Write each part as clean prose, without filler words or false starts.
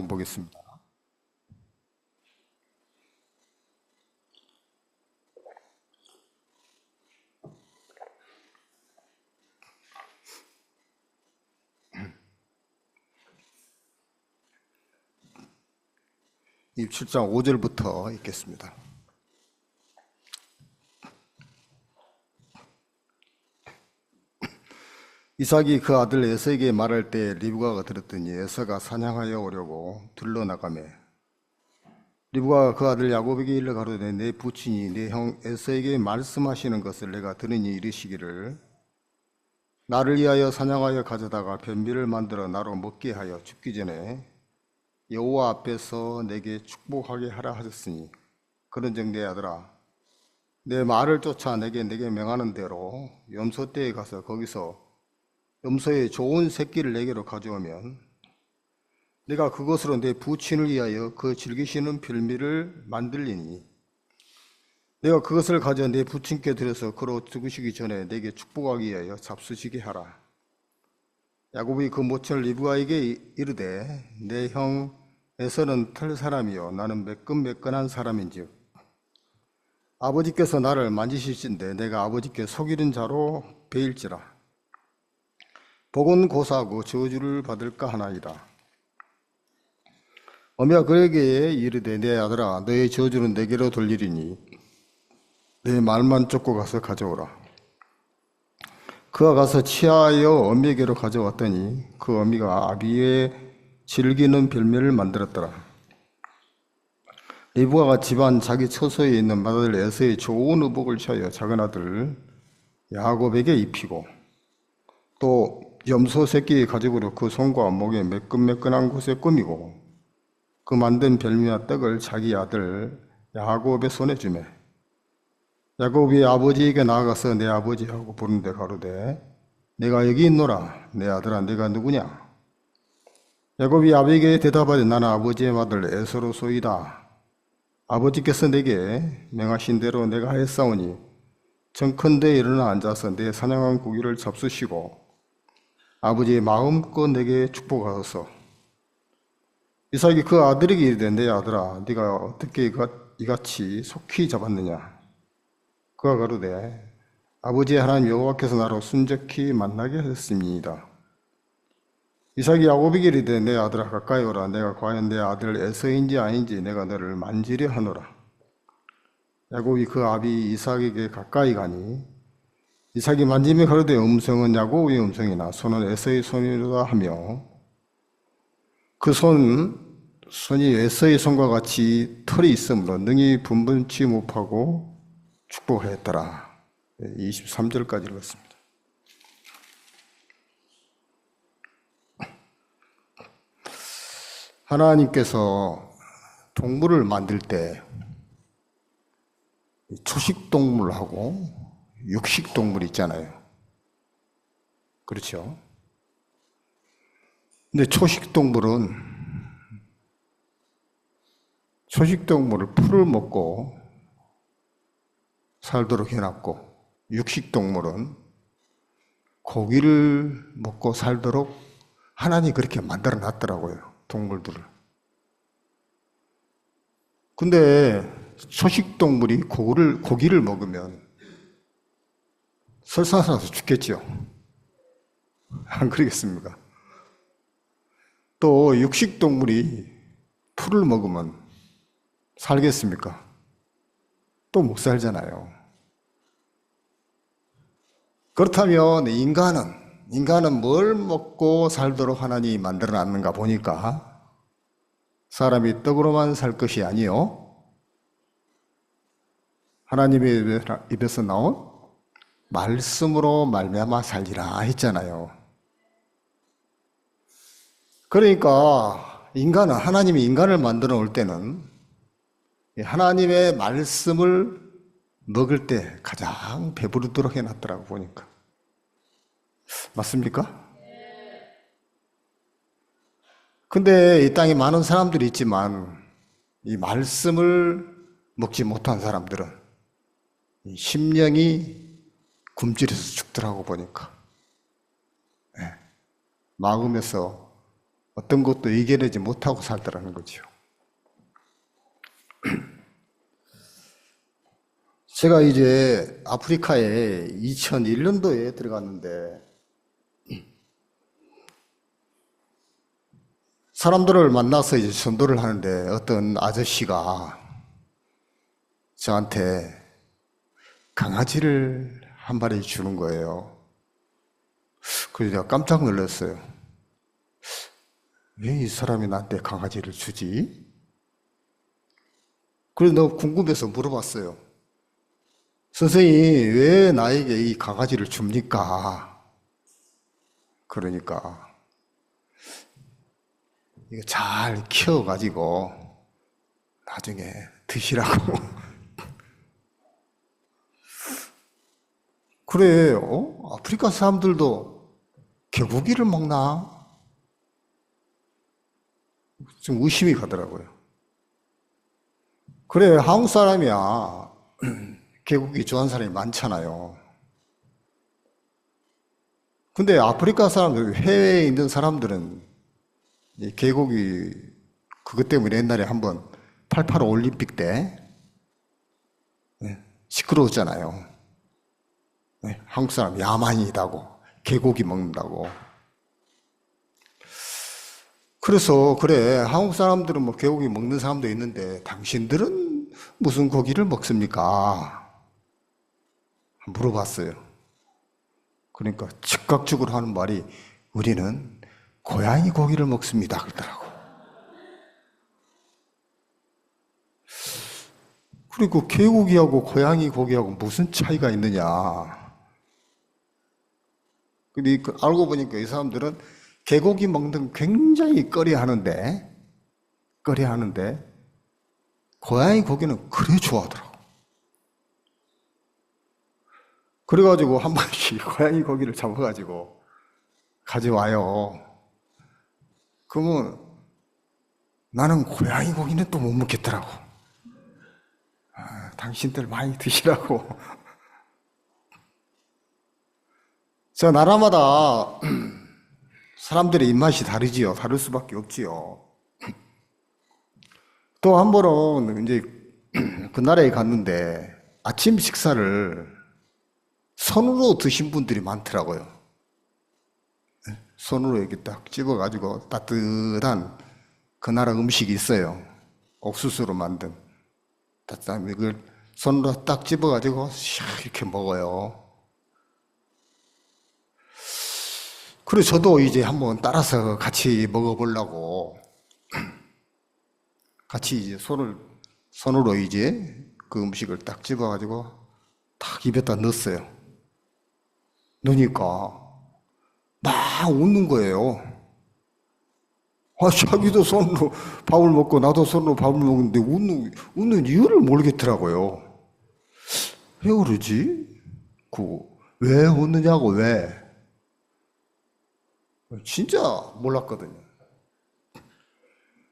보겠습니다. 이 7장 5절부터 읽겠습니다. 이삭이 그 아들 에서에게 말할 때 리브가가 들었더니 에서가 사냥하여 오려고 들러나가매 리브가가 그 아들 야곱에게 일러 가로되 내 부친이 내 형 에서에게 말씀하시는 것을 내가 들으니 이르시기를 나를 위하여 사냥하여 가져다가 변비를 만들어 나로 먹게 하여 죽기 전에 여호와 앞에서 내게 축복하게 하라 하셨으니 그런즉 내 아들아 내 말을 쫓아 내게 명하는 대로 염소떼에 가서 거기서 염소의 좋은 새끼를 내게로 가져오면 내가 그것으로 내 부친을 위하여 그 즐기시는 별미를 만들리니 내가 그것을 가져 내 부친께 드려서 그로 죽으시기 전에 내게 축복하기 위하여 잡수시게 하라. 야곱이 그 모친을 리브가에게 이르되 내 형 에서는 털 사람이요 나는 매끈매끈한 사람인즉 아버지께서 나를 만지실진데 내가 아버지께 속이는 자로 베일지라. 복은 고사하고 저주를 받을까 하나이다. 어미가 그에게 이르되 내 아들아 너의 저주는 내게로 돌리리니 내 말만 쫓고 가서 가져오라. 그가 가서 취하여 어미에게로 가져왔더니 그 어미가 아비의 즐기는 별미를 만들었더라. 리브가가 집안 자기 처소에 있는 맏아들 에서의 좋은 의복을 취하여 작은 아들 야곱에게 입히고 또 염소 새끼의 가죽으로 그 손과 목에 매끈매끈한 곳에 꾸미고 그 만든 별미와 떡을 자기 아들 야곱의 손에 주매 야곱이 아버지에게 나아가서 내 아버지하고 부르는데 가로되 내가 여기 있노라. 내 아들아 내가 누구냐? 야곱이 아비에게 대답하되 나는 아버지의 맏아들 에서로소이다. 아버지께서 내게 명하신 대로 내가 했사오니 정컨대 일어나 앉아서 내 사냥한 고기를 잡수시고 아버지의 마음껏 내게 축복하소서. 이삭이 그 아들에게 이르되 내 아들아 네가 어떻게 이같이 속히 잡았느냐? 그가 가로되 아버지의 하나님 여호와께서 나로 순적히 만나게 하셨습니다. 이삭이 야곱에게 이르되 내 아들아 가까이 오라. 내가 과연 내 아들 에서인지 아닌지 내가 너를 만지려 하노라. 야곱이 그 아비 이삭에게 가까이 가니 이삭이 만지며 가로되 음성은 야곱의 음성이나 손은 에서의 손이로다 하며 그 손이 에서의 손과 같이 털이 있으므로 능히 분분치 못하고 축복하였더라. 23절까지 읽었습니다. 하나님께서 동물을 만들 때 초식동물하고 육식동물이 있잖아요. 그렇죠? 근데 초식동물을 풀을 먹고 살도록 해놨고 육식동물은 고기를 먹고 살도록 하나님이 그렇게 만들어 놨더라고요. 동물들을. 근데 초식동물이 고기를 먹으면 설사나서 죽겠죠. 안 그러겠습니까? 또 육식동물이 풀을 먹으면 살겠습니까? 또 못 살잖아요. 그렇다면 인간은 뭘 먹고 살도록 하나님이 만들어 놨는가 보니까 사람이 떡으로만 살 것이 아니요 하나님의 입에서 나온 말씀으로 말미암아 살리라 했잖아요. 그러니까 하나님이 인간을 만들어 올 때는 하나님의 말씀을 먹을 때 가장 배부르도록 해놨더라고 보니까. 맞습니까? 근데 이 땅에 많은 사람들이 있지만 이 말씀을 먹지 못한 사람들은 이 심령이 굶주려서 죽더라고 보니까. 네. 마음에서 어떤 것도 이겨내지 못하고 살더라는 거죠. 제가 이제 아프리카에 2001년도에 들어갔는데 사람들을 만나서 이제 전도를 하는데 어떤 아저씨가 저한테 강아지를 한 마리 주는 거예요. 그래서 내가 깜짝 놀랐어요. 왜 이 사람이 나한테 강아지를 주지? 그래서 너무 궁금해서 물어봤어요. 선생님, 왜 나에게 이 강아지를 줍니까? 그러니까 이거 잘 키워가지고 나중에 드시라고. 그래, 아프리카 사람들도 개고기를 먹나? 좀 의심이 가더라고요. 그래, 한국 사람이야. 개고기 좋아하는 사람이 많잖아요. 근데 아프리카 사람들, 해외에 있는 사람들은 이 개고기, 그것 때문에 옛날에 한번 88 올림픽 때 시끄러웠잖아요. 한국 사람 야만이다고, 개고기 먹는다고. 그래서 그래, 한국 사람들은 뭐 개고기 먹는 사람도 있는데 당신들은 무슨 고기를 먹습니까? 물어봤어요. 그러니까 즉각적으로 하는 말이 우리는 고양이 고기를 먹습니다 그러더라고. 그리고 개고기하고 고양이 고기하고 무슨 차이가 있느냐. 근데 알고 보니까 이 사람들은 개고기 먹는 굉장히 꺼려하는데 고양이 고기는 그래 좋아하더라고. 그래가지고 한 번씩 고양이 고기를 잡아가지고 가져와요. 그러면 나는 고양이 고기는 또 못 먹겠더라고. 당신들 많이 드시라고. 저 나라마다 사람들의 입맛이 다르지요. 다를 수밖에 없지요. 또 한 번은 이제 그 나라에 갔는데 아침 식사를 손으로 드신 분들이 많더라고요. 손으로 이렇게 딱 집어가지고 따뜻한 그 나라 음식이 있어요. 옥수수로 만든 따뜻한 이걸 손으로 딱 집어가지고 샥 이렇게 먹어요. 그래서 저도 이제 한번 따라서 같이 먹어보려고 같이 이제 손으로 이제 그 음식을 딱 집어가지고 딱 입에다 넣었어요. 넣으니까 막 웃는 거예요. 자기도 손으로 밥을 먹고 나도 손으로 밥을 먹는데 웃는 이유를 모르겠더라고요. 왜 그러지? 왜 웃느냐고, 왜? 진짜 몰랐거든요.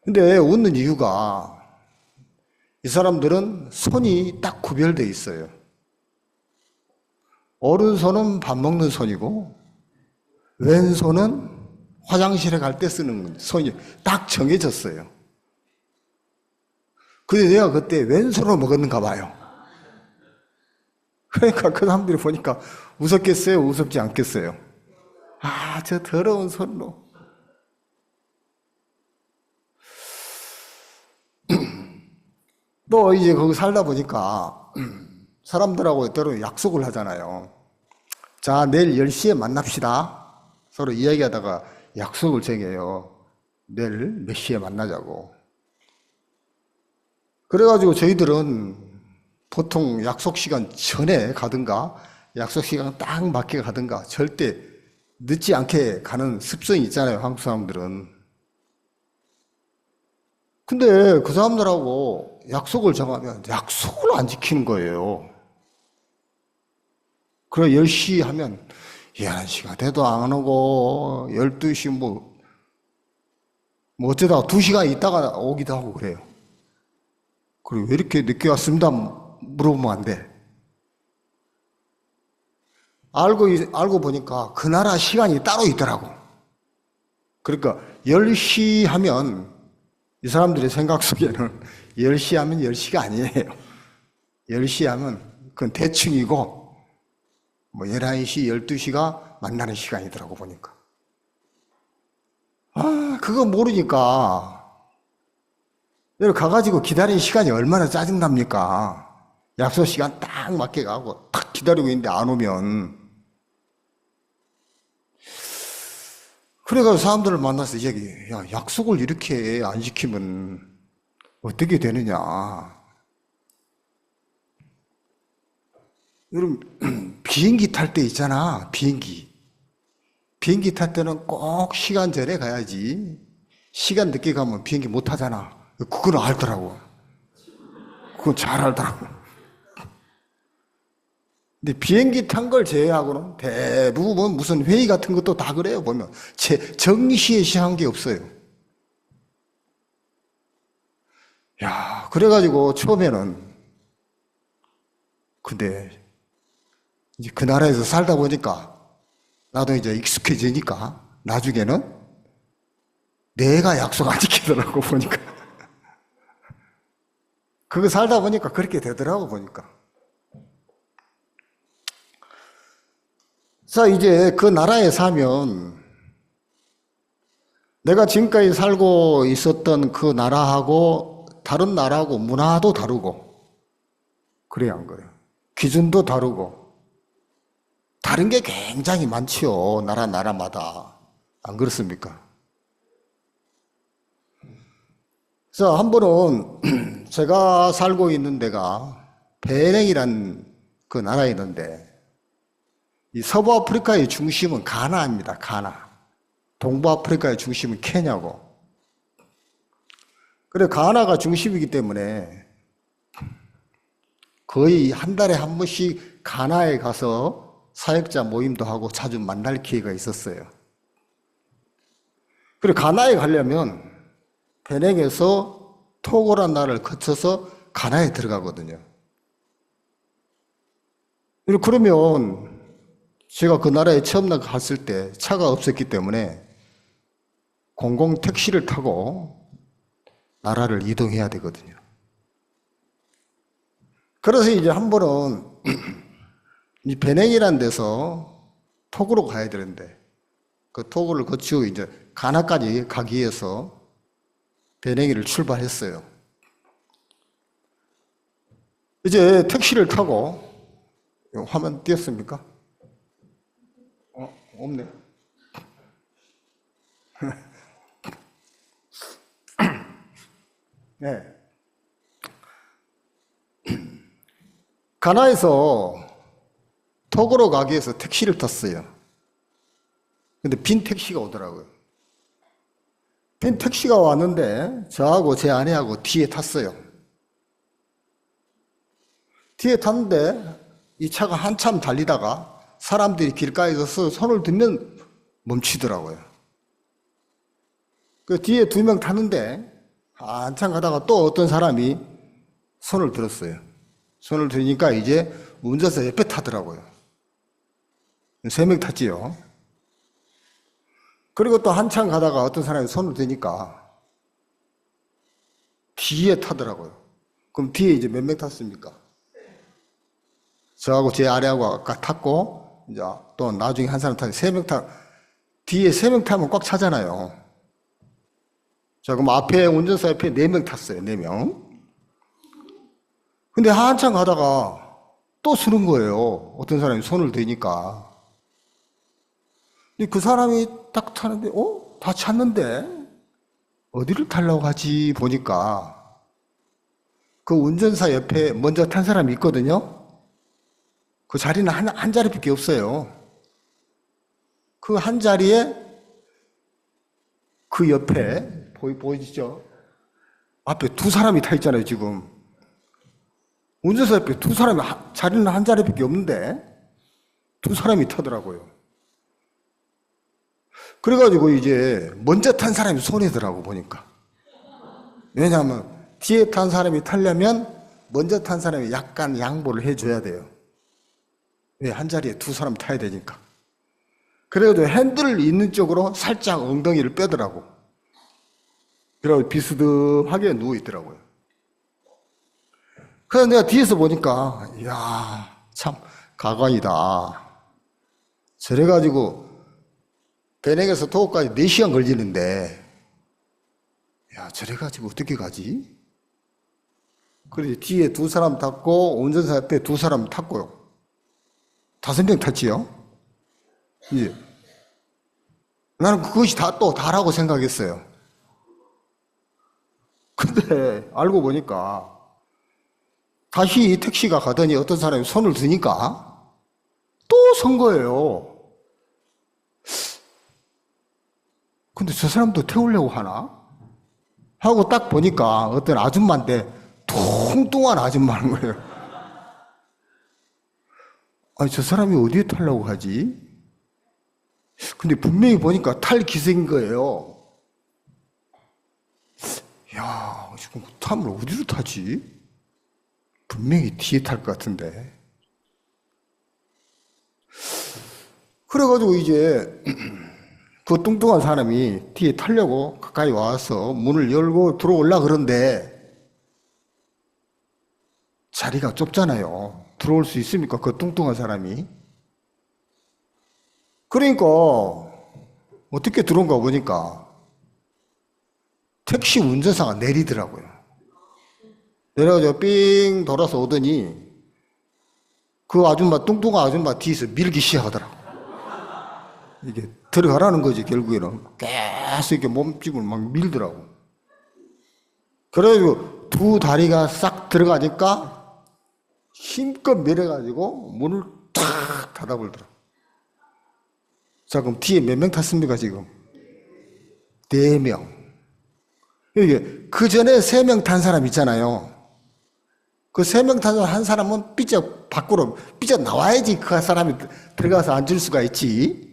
근데 웃는 이유가 이 사람들은 손이 딱 구별되어 있어요. 오른손은 밥 먹는 손이고 왼손은 화장실에 갈 때 쓰는 손이 딱 정해졌어요. 근데 내가 그때 왼손으로 먹었는가 봐요. 그러니까 그 사람들이 보니까 웃었겠어요? 웃었지 않겠어요? 저 더러운 손으로. 또 이제 거기 살다 보니까 사람들하고 때로 약속을 하잖아요. 자, 내일 10시에 만납시다. 서로 이야기하다가 약속을 정해요. 내일 몇 시에 만나자고. 그래가지고 저희들은 보통 약속 시간 전에 가든가 약속 시간 딱 맞게 가든가 절대 늦지 않게 가는 습성이 있잖아요, 한국 사람들은. 근데 그 사람들하고 약속을 정하면 약속을 안 지키는 거예요. 그래 10시 하면 11시가 돼도 안 오고 12시 뭐 어쩌다가 2시간 있다가 오기도 하고 그래요. 그리고 왜 이렇게 늦게 왔습니다 물어보면 안 돼. 알고 보니까 그 나라 시간이 따로 있더라고. 그러니까 10시 하면 이 사람들의 생각 속에는 10시 하면 10시가 아니에요. 10시 하면 그건 대충이고, 뭐 11시, 12시가 만나는 시간이더라고 보니까. 그거 모르니까 여기 가가지고 기다리는 시간이 얼마나 짜증납니까? 약속 시간 딱 맞게 가고 딱 기다리고 있는데 안 오면. 그래가지고 사람들을 만나서 이야기해. 야, 약속을 이렇게 안 지키면 어떻게 되느냐. 여러분, 비행기 탈 때 있잖아, 비행기. 비행기 탈 때는 꼭 시간 전에 가야지. 시간 늦게 가면 비행기 못 타잖아. 그건 알더라고. 그건 잘 알더라고. 근데 비행기 탄 걸 제외하고는 대부분 무슨 회의 같은 것도 다 그래요, 보면. 정시에 한 게 없어요. 야, 그래가지고 처음에는, 근데 이제 그 나라에서 살다 보니까 나도 이제 익숙해지니까 나중에는 내가 약속 안 지키더라고 보니까. 그거 살다 보니까 그렇게 되더라고 보니까. 자, 이제 그 나라에 사면 내가 지금까지 살고 있었던 그 나라하고 다른 나라하고 문화도 다르고, 그래야 안 그래요? 기준도 다르고, 다른 게 굉장히 많지요. 나라마다. 안 그렇습니까? 자, 한 번은 제가 살고 있는 데가 베냉이란 그 나라에 있는데, 이 서부 아프리카의 중심은 가나입니다. 가나. 동부 아프리카의 중심은 케냐고. 그래, 가나가 중심이기 때문에 거의 한 달에 한 번씩 가나에 가서 사역자 모임도 하고 자주 만날 기회가 있었어요. 그래, 가나에 가려면 베냉에서 토고란 나라를 거쳐서 가나에 들어가거든요. 그러면 제가 그 나라에 처음 갔을 때 차가 없었기 때문에 공공 택시를 타고 나라를 이동해야 되거든요. 그래서 이제 한 번은 이 베냉이라는 데서 토고로 가야 되는데, 그 토고를 거치고 이제 가나까지 가기 위해서 베냉이를 출발했어요. 이제 택시를 타고, 화면 띄었습니까? 없네. 네. 가나에서 토고로 가기 위해서 택시를 탔어요. 근데 빈 택시가 오더라고요. 빈 택시가 왔는데 저하고 제 아내하고 뒤에 탔어요. 뒤에 탔는데 이 차가 한참 달리다가 사람들이 길가에서 손을 들면 멈추더라고요. 그 뒤에 2명 타는데 한참 가다가 또 어떤 사람이 손을 들었어요. 손을 들으니까 이제 운전사 옆에 타더라고요. 3명 탔지요. 그리고 또 한참 가다가 어떤 사람이 손을 드니까 뒤에 타더라고요. 그럼 뒤에 이제 몇 명 탔습니까? 저하고 제 아래하고 아까 탔고, 이제 또 나중에 한 사람 타서 3명 뒤에 3명 타면 꽉 차잖아요. 자, 그럼 앞에 운전사 옆에 4명 탔어요. 4명. 근데 한참 가다가 또 서는 거예요. 어떤 사람이 손을 대니까. 근데 그 사람이 딱 타는데, 다 찼는데? 어디를 타려고 하지? 보니까 그 운전사 옆에 먼저 탄 사람이 있거든요. 그 자리는 한 자리밖에 없어요. 그 한 자리에 그 옆에 보이시죠? 앞에 2 사람이 타 있잖아요, 지금. 운전사 옆에 2 사람이 자리는 한 자리밖에 없는데 2 사람이 타더라고요. 그래가지고 이제 먼저 탄 사람이 손해더라고 보니까. 왜냐하면 뒤에 탄 사람이 타려면 먼저 탄 사람이 약간 양보를 해줘야 돼요. 왜? 한 자리에 2 사람 타야 되니까. 그래도 핸들을 있는 쪽으로 살짝 엉덩이를 빼더라고. 그리고 비스듬하게 누워있더라고요. 그래서 내가 뒤에서 보니까, 이야, 참, 가관이다. 저래가지고, 배냉에서 도곡까지 4시간 걸리는데, 야, 저래가지고 어떻게 가지? 그래서 뒤에 2사람 탔고, 운전사 옆에 2사람 탔고요. 5명 탔지요? 이제. 나는 그것이 다라고 생각했어요. 근데, 알고 보니까, 다시 택시가 가더니 어떤 사람이 손을 드니까, 또 선 거예요. 근데 저 사람도 태우려고 하나? 하고 딱 보니까 어떤 아줌마인데 뚱뚱한 아줌마인 거예요. 아니, 저 사람이 어디에 타려고 하지? 근데 분명히 보니까 탈 기색인 거예요. 야, 지금 타면 어디로 타지? 분명히 뒤에 탈 것 같은데. 그래가지고 이제 그 뚱뚱한 사람이 뒤에 타려고 가까이 와서 문을 열고 들어올라 그런데 자리가 좁잖아요. 들어올 수 있습니까? 그 뚱뚱한 사람이. 그러니까 어떻게 들어온가 보니까 택시 운전사가 내리더라고요. 내려가지고 삥 돌아서 오더니 그 아줌마, 뚱뚱한 아줌마 뒤에서 밀기 시작하더라고. 이게 들어가라는 거지, 결국에는. 계속 이렇게 몸집을 막 밀더라고. 그래가지고 2 다리가 싹 들어가니까 힘껏 밀어가지고 문을 탁 닫아버리더라고. 자, 그럼 뒤에 몇 명 탔습니까, 지금? 4명. 이게 그 전에 3명 탄 사람 있잖아요. 그 3명 탄 한 사람은 밖으로 삐져 나와야지 그 사람이 들어가서 앉을 수가 있지.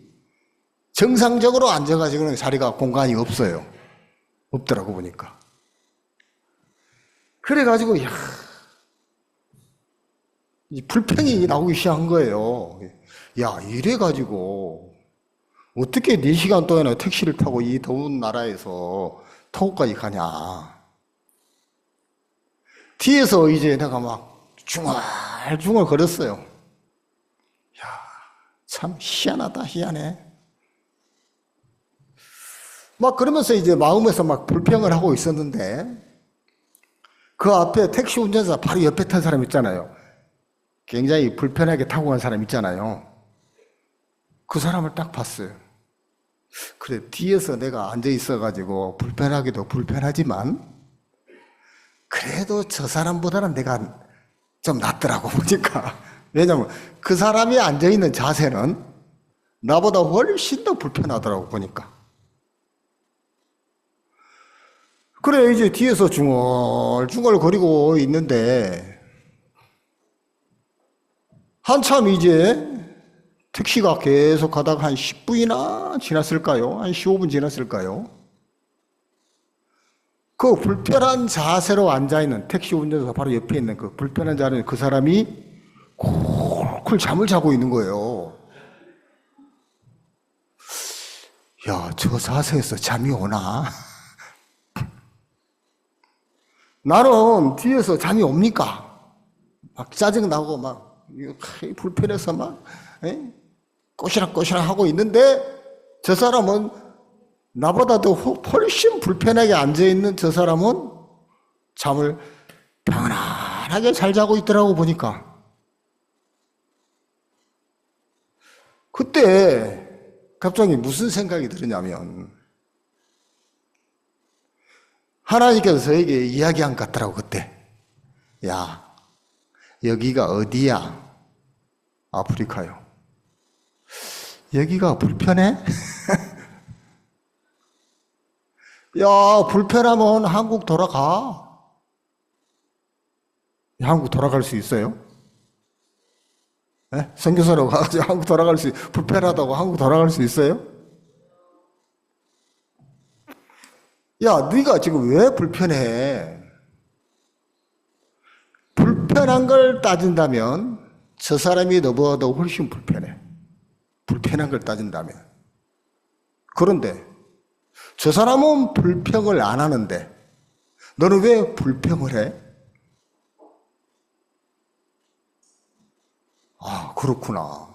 정상적으로 앉아가지고는 자리가 공간이 없어요. 없더라고 보니까. 그래가지고 야, 이 불평이 나오기 시작한 거예요. 야, 이래가지고 어떻게 4시간 동안이나 택시를 타고 이 더운 나라에서 타고까지 가냐. 뒤에서 이제 내가 막 중얼중얼 거렸어요. 야, 참 희한하다, 희한해. 막 그러면서 이제 마음에서 막 불평을 하고 있었는데 그 앞에 택시 운전사 바로 옆에 탄 사람 있잖아요. 굉장히 불편하게 타고 간 사람 있잖아요. 그 사람을 딱 봤어요. 그래, 뒤에서 내가 앉아 있어가지고 불편하기도 불편하지만 그래도 저 사람보다는 내가 좀 낫더라고 보니까. 왜냐면 그 사람이 앉아있는 자세는 나보다 훨씬 더 불편하더라고 보니까. 그래, 이제 뒤에서 중얼중얼 거리고 있는데 한참 이제 택시가 계속 가다가 한 10분이나 지났을까요? 한 15분 지났을까요? 그 불편한 자세로 앉아있는 택시 운전사 바로 옆에 있는 그 불편한 자리에 그 사람이 콜콜 잠을 자고 있는 거예요. 야, 저 자세에서 잠이 오나? 나는 뒤에서 잠이 옵니까? 막 짜증나고 막 불편해서 막 꼬시락꼬시락 하고 있는데 저 사람은 나보다도 훨씬 불편하게 앉아있는 저 사람은 잠을 편안하게 잘 자고 있더라고 보니까. 그때 갑자기 무슨 생각이 들었냐면 하나님께서 저에게 이야기한 것 같더라고 그때. 야, 여기가 어디야? 아프리카요. 여기가 불편해? 야, 불편하면 한국 돌아가. 한국 돌아갈 수 있어요? 네? 선교사로 가가지고 한국 돌아갈 수, 불편하다고 한국 돌아갈 수 있어요? 야, 네가 지금 왜 불편해? 불편한 걸 따진다면 저 사람이 너보다 훨씬 불편해. 불편한 걸 따진다면. 그런데 저 사람은 불평을 안 하는데 너는 왜 불평을 해? 아, 그렇구나.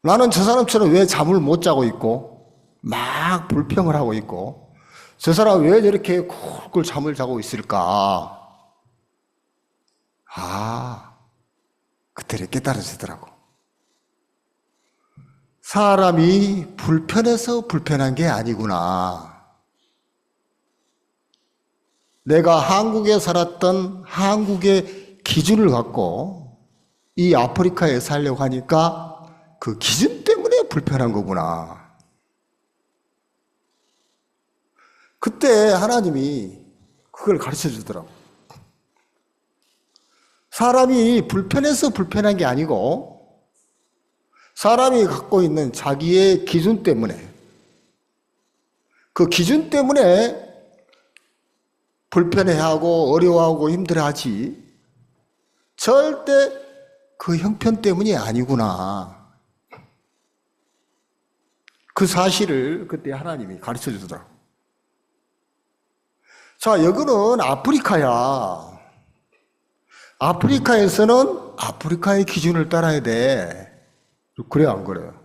나는 저 사람처럼 왜 잠을 못 자고 있고 막 불평을 하고 있고 저 사람 왜 저렇게 쿨쿨 잠을 자고 있을까? 아, 그때를 깨달아지더라고. 사람이 불편해서 불편한 게 아니구나. 내가 한국에 살았던 한국의 기준을 갖고 이 아프리카에 살려고 하니까 그 기준 때문에 불편한 거구나. 그때 하나님이 그걸 가르쳐 주더라고. 사람이 불편해서 불편한 게 아니고 사람이 갖고 있는 자기의 기준 때문에 그 기준 때문에 불편해하고 어려워하고 힘들어하지 절대 그 형편 때문이 아니구나. 그 사실을 그때 하나님이 가르쳐 주더라고. 자, 여기는 아프리카야. 아프리카에서는 아프리카의 기준을 따라야 돼. 그래, 안 그래요?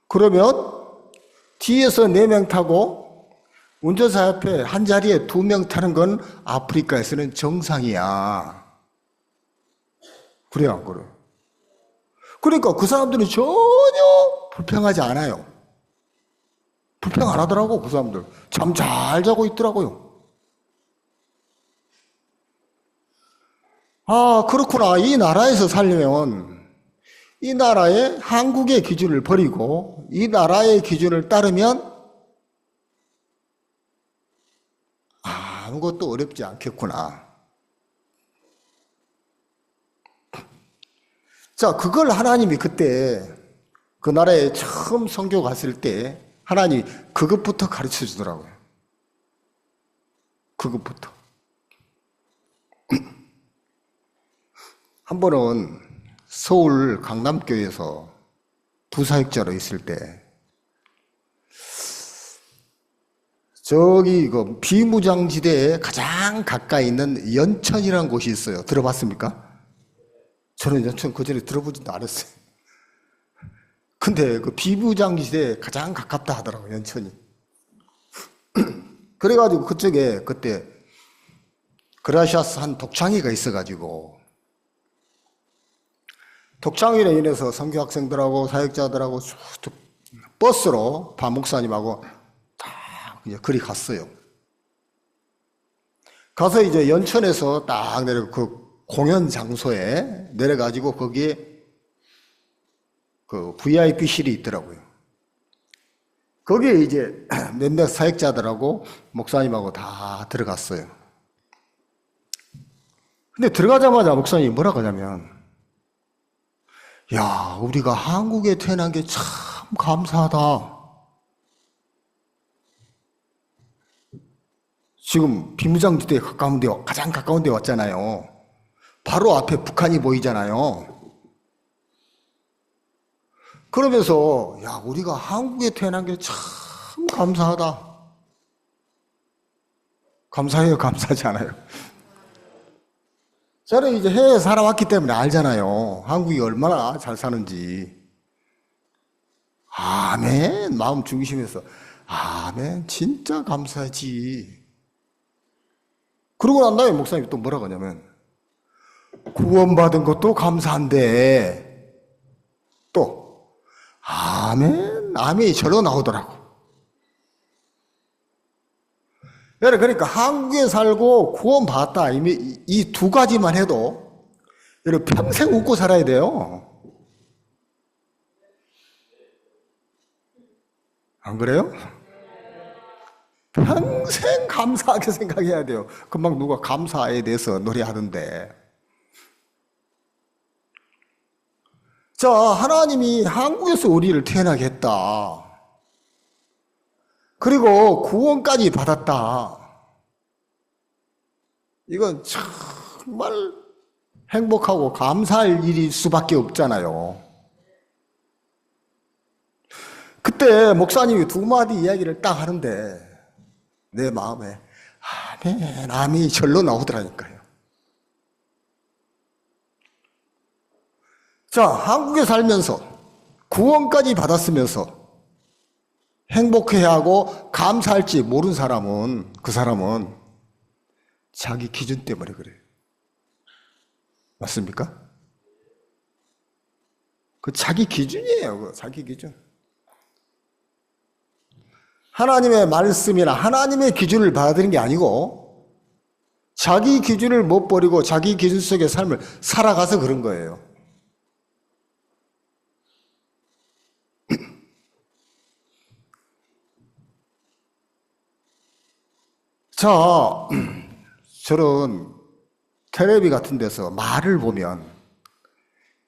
그러면 뒤에서 4명 타고 운전사 옆에 한 자리에 2명 타는 건 아프리카에서는 정상이야. 그래, 안 그래? 그러니까 그 사람들은 전혀 불평하지 않아요. 불평 안 하더라고, 그 사람들. 잠 잘 자고 있더라고요. 아, 그렇구나. 이 나라에서 살려면 이 나라의 한국의 기준을 버리고 이 나라의 기준을 따르면 아무것도 어렵지 않겠구나. 자, 그걸 하나님이 그때 그 나라에 처음 선교 갔을 때 하나님이 그것부터 가르쳐 주더라고요. 그것부터. 한 번은 서울 강남교에서 부사역자로 있을 때 저기 그 비무장지대에 가장 가까이 있는 연천이라는 곳이 있어요. 들어봤습니까? 저는 연천 그전에 들어보지도 않았어요. 근데 그 비무장지대에 가장 가깝다 하더라고요, 연천이. 그래가지고 그쪽에 그때 그라시아스 한 독창회가 있어가지고 독창회로 인해서 선교 학생들하고 사역자들하고 쭉 버스로 박 목사님하고 딱 이제 그리 갔어요. 가서 이제 연천에서 딱 내려 그 공연 장소에 내려가지고 거기에 그 VIP실이 있더라고요. 거기에 이제 몇몇 사역자들하고 목사님하고 다 들어갔어요. 근데 들어가자마자 목사님이 뭐라고 하냐면 야, 우리가 한국에 태어난 게 참 감사하다. 지금 비무장지대에 가까운 데, 가장 가까운 데 왔잖아요. 바로 앞에 북한이 보이잖아요. 그러면서 야, 우리가 한국에 태어난 게 참 감사하다. 감사해요, 감사하지 않아요? 저는 이제 해외에 살아왔기 때문에 알잖아요. 한국이 얼마나 잘 사는지. 아멘. 마음 중심에서 아멘. 진짜 감사하지. 그러고 난 다음에 목사님이 또 뭐라고 하냐면 구원받은 것도 감사한데 또 아멘. 아멘이 절로 나오더라고. 여러분, 그러니까 한국에 살고 구원받았다. 이미 이 2가지만 해도 여러분 평생 웃고 살아야 돼요. 안 그래요? 평생 감사하게 생각해야 돼요. 금방 누가 감사에 대해서 노래하던데. 자, 하나님이 한국에서 우리를 태어나게 했다. 그리고 구원까지 받았다. 이건 정말 행복하고 감사할 일일 수밖에 없잖아요. 그때 목사님이 두 마디 이야기를 딱 하는데 내 마음에 아멘, 아멘이 절로 나오더라니까요. 자, 한국에 살면서 구원까지 받았으면서 행복해야 하고 감사할지 모르는 사람은, 그 사람은 자기 기준 때문에 그래요. 맞습니까? 그 자기 기준이에요. 그 자기 기준. 하나님의 말씀이나 하나님의 기준을 받아들인 게 아니고 자기 기준을 못 버리고 자기 기준 속의 삶을 살아가서 그런 거예요. 자, 저런 텔레비 같은 데서 말을 보면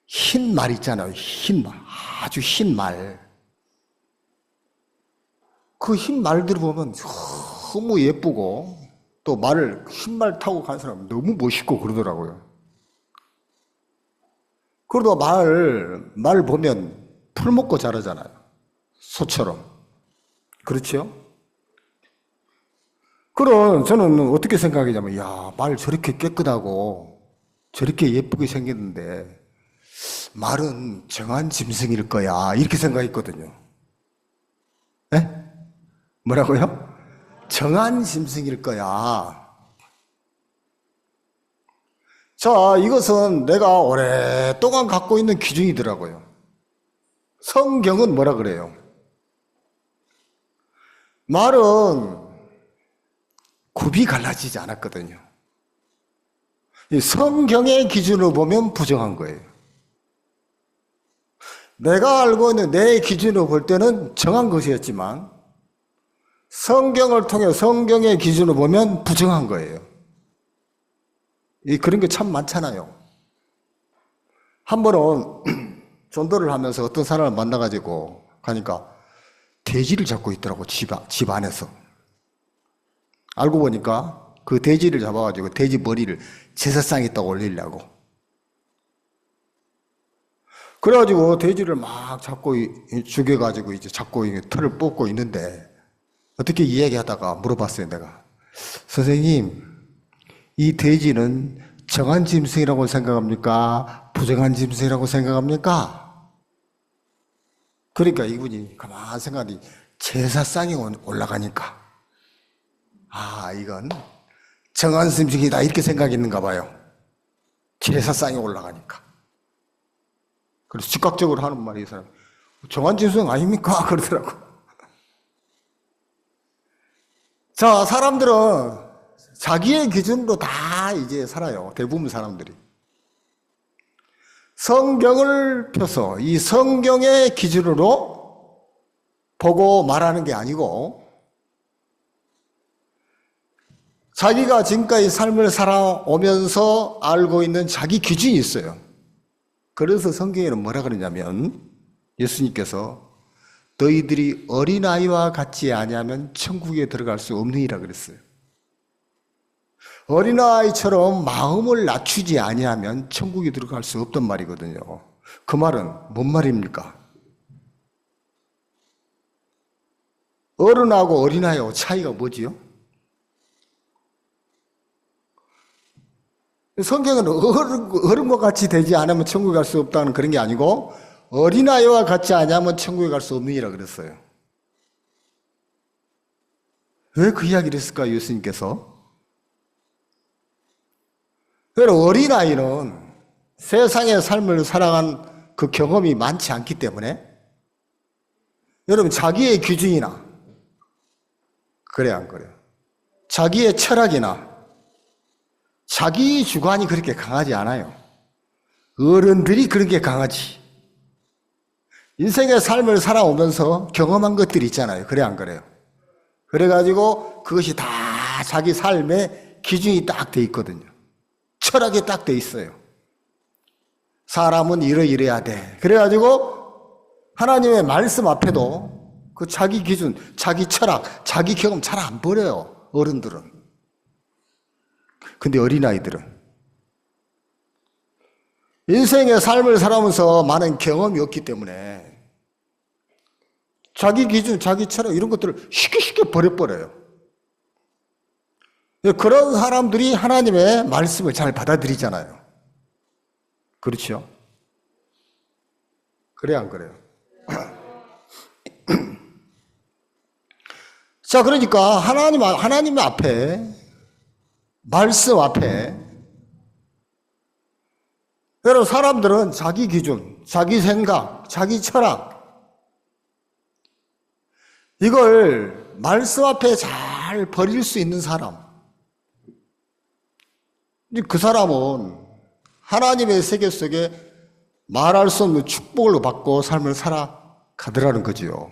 흰 말 있잖아요. 흰 말. 아주 흰 말. 그 흰 말들 보면 너무 예쁘고 또 말을 흰 말 타고 간 사람 너무 멋있고 그러더라고요. 그러다 말 보면 풀 먹고 자라잖아요. 소처럼. 그렇죠? 그럼 저는 어떻게 생각하냐면, 야, 말 저렇게 깨끗하고 저렇게 예쁘게 생겼는데 말은 정한 짐승일 거야. 이렇게 생각했거든요. 네? 뭐라고요? 정한 짐승일 거야. 자, 이것은 내가 오랫동안 갖고 있는 기준이더라고요. 성경은 뭐라 그래요? 말은 굽이 갈라지지 않았거든요. 성경의 기준으로 보면 부정한 거예요. 내가 알고 있는 내 기준으로 볼 때는 정한 것이었지만 성경을 통해 성경의 기준으로 보면 부정한 거예요. 그런 게 참 많잖아요. 한 번은 전도를 하면서 어떤 사람을 만나가지고 가니까 돼지를 잡고 있더라고, 집 안에서. 알고 보니까 그 돼지를 잡아가지고 돼지 머리를 제사상에다 올리려고. 그래가지고 돼지를 막 잡고 죽여가지고 이제 잡고 털을 뽑고 있는데 어떻게 이야기하다가 물어봤어요, 내가. 선생님, 이 돼지는 정한 짐승이라고 생각합니까? 부정한 짐승이라고 생각합니까? 그러니까 이분이 가만히 생각하니 제사상에 올라가니까 이건 정한 짐승이다 이렇게 생각했는가 봐요. 제사상에 올라가니까. 그래서 즉각적으로 하는 말이 이 사람, 정한 짐승 아닙니까? 그러더라고. 자, 사람들은 자기의 기준으로 다 이제 살아요. 대부분 사람들이. 성경을 펴서 이 성경의 기준으로 보고 말하는 게 아니고 자기가 지금까지 삶을 살아오면서 알고 있는 자기 기준이 있어요. 그래서 성경에는 뭐라 그러냐면 예수님께서 너희들이 어린아이와 같지 아니하면 천국에 들어갈 수 없느니라 그랬어요. 어린아이처럼 마음을 낮추지 아니하면 천국에 들어갈 수 없단 말이거든요. 그 말은 뭔 말입니까? 어른하고 어린아이하고 차이가 뭐지요? 성경은 어른과 같이 되지 않으면 천국에 갈 수 없다는 그런 게 아니고 어린아이와 같지 않으면 천국에 갈 수 없느니라 그랬어요. 왜 그 이야기를 했을까요, 예수님께서? 어린아이는 세상의 삶을 살아간 그 경험이 많지 않기 때문에 여러분 자기의 기준이나 그래 안 그래요? 자기의 철학이나 자기 주관이 그렇게 강하지 않아요. 어른들이 그런 게 강하지. 인생의 삶을 살아오면서 경험한 것들이 있잖아요. 그래 안 그래요? 그래가지고 그것이 다 자기 삶의 기준이 딱 돼 있거든요. 철학이 딱 돼 있어요. 사람은 이래야 돼. 그래가지고 하나님의 말씀 앞에도 그 자기 기준, 자기 철학, 자기 경험 잘 안 버려요. 어른들은. 근데 어린아이들은 인생의 삶을 살아오면서 많은 경험이 없기 때문에 자기 기준, 자기 철학 이런 것들을 쉽게 버려버려요. 그런 사람들이 하나님의 말씀을 잘 받아들이잖아요. 그렇죠? 그래 안 그래요? 자, 그러니까 하나님 앞에, 말씀 앞에, 여러분, 사람들은 자기 기준, 자기 생각, 자기 철학, 이걸 말씀 앞에 잘 버릴 수 있는 사람, 그 사람은 하나님의 세계 속에 말할 수 없는 축복을 받고 삶을 살아가더라는 거지요.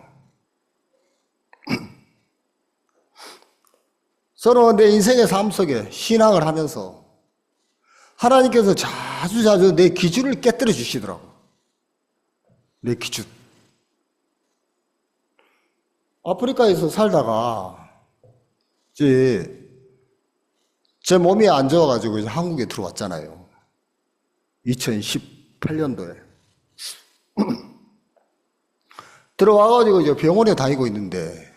저는 내 인생의 삶 속에 신앙을 하면서 하나님께서 자주 내 기준을 깨뜨려 주시더라고. 내 기준. 아프리카에서 살다가 이제 제 몸이 안 좋아가지고 이제 한국에 들어왔잖아요. 2018년도에. 들어와가지고 이제 병원에 다니고 있는데,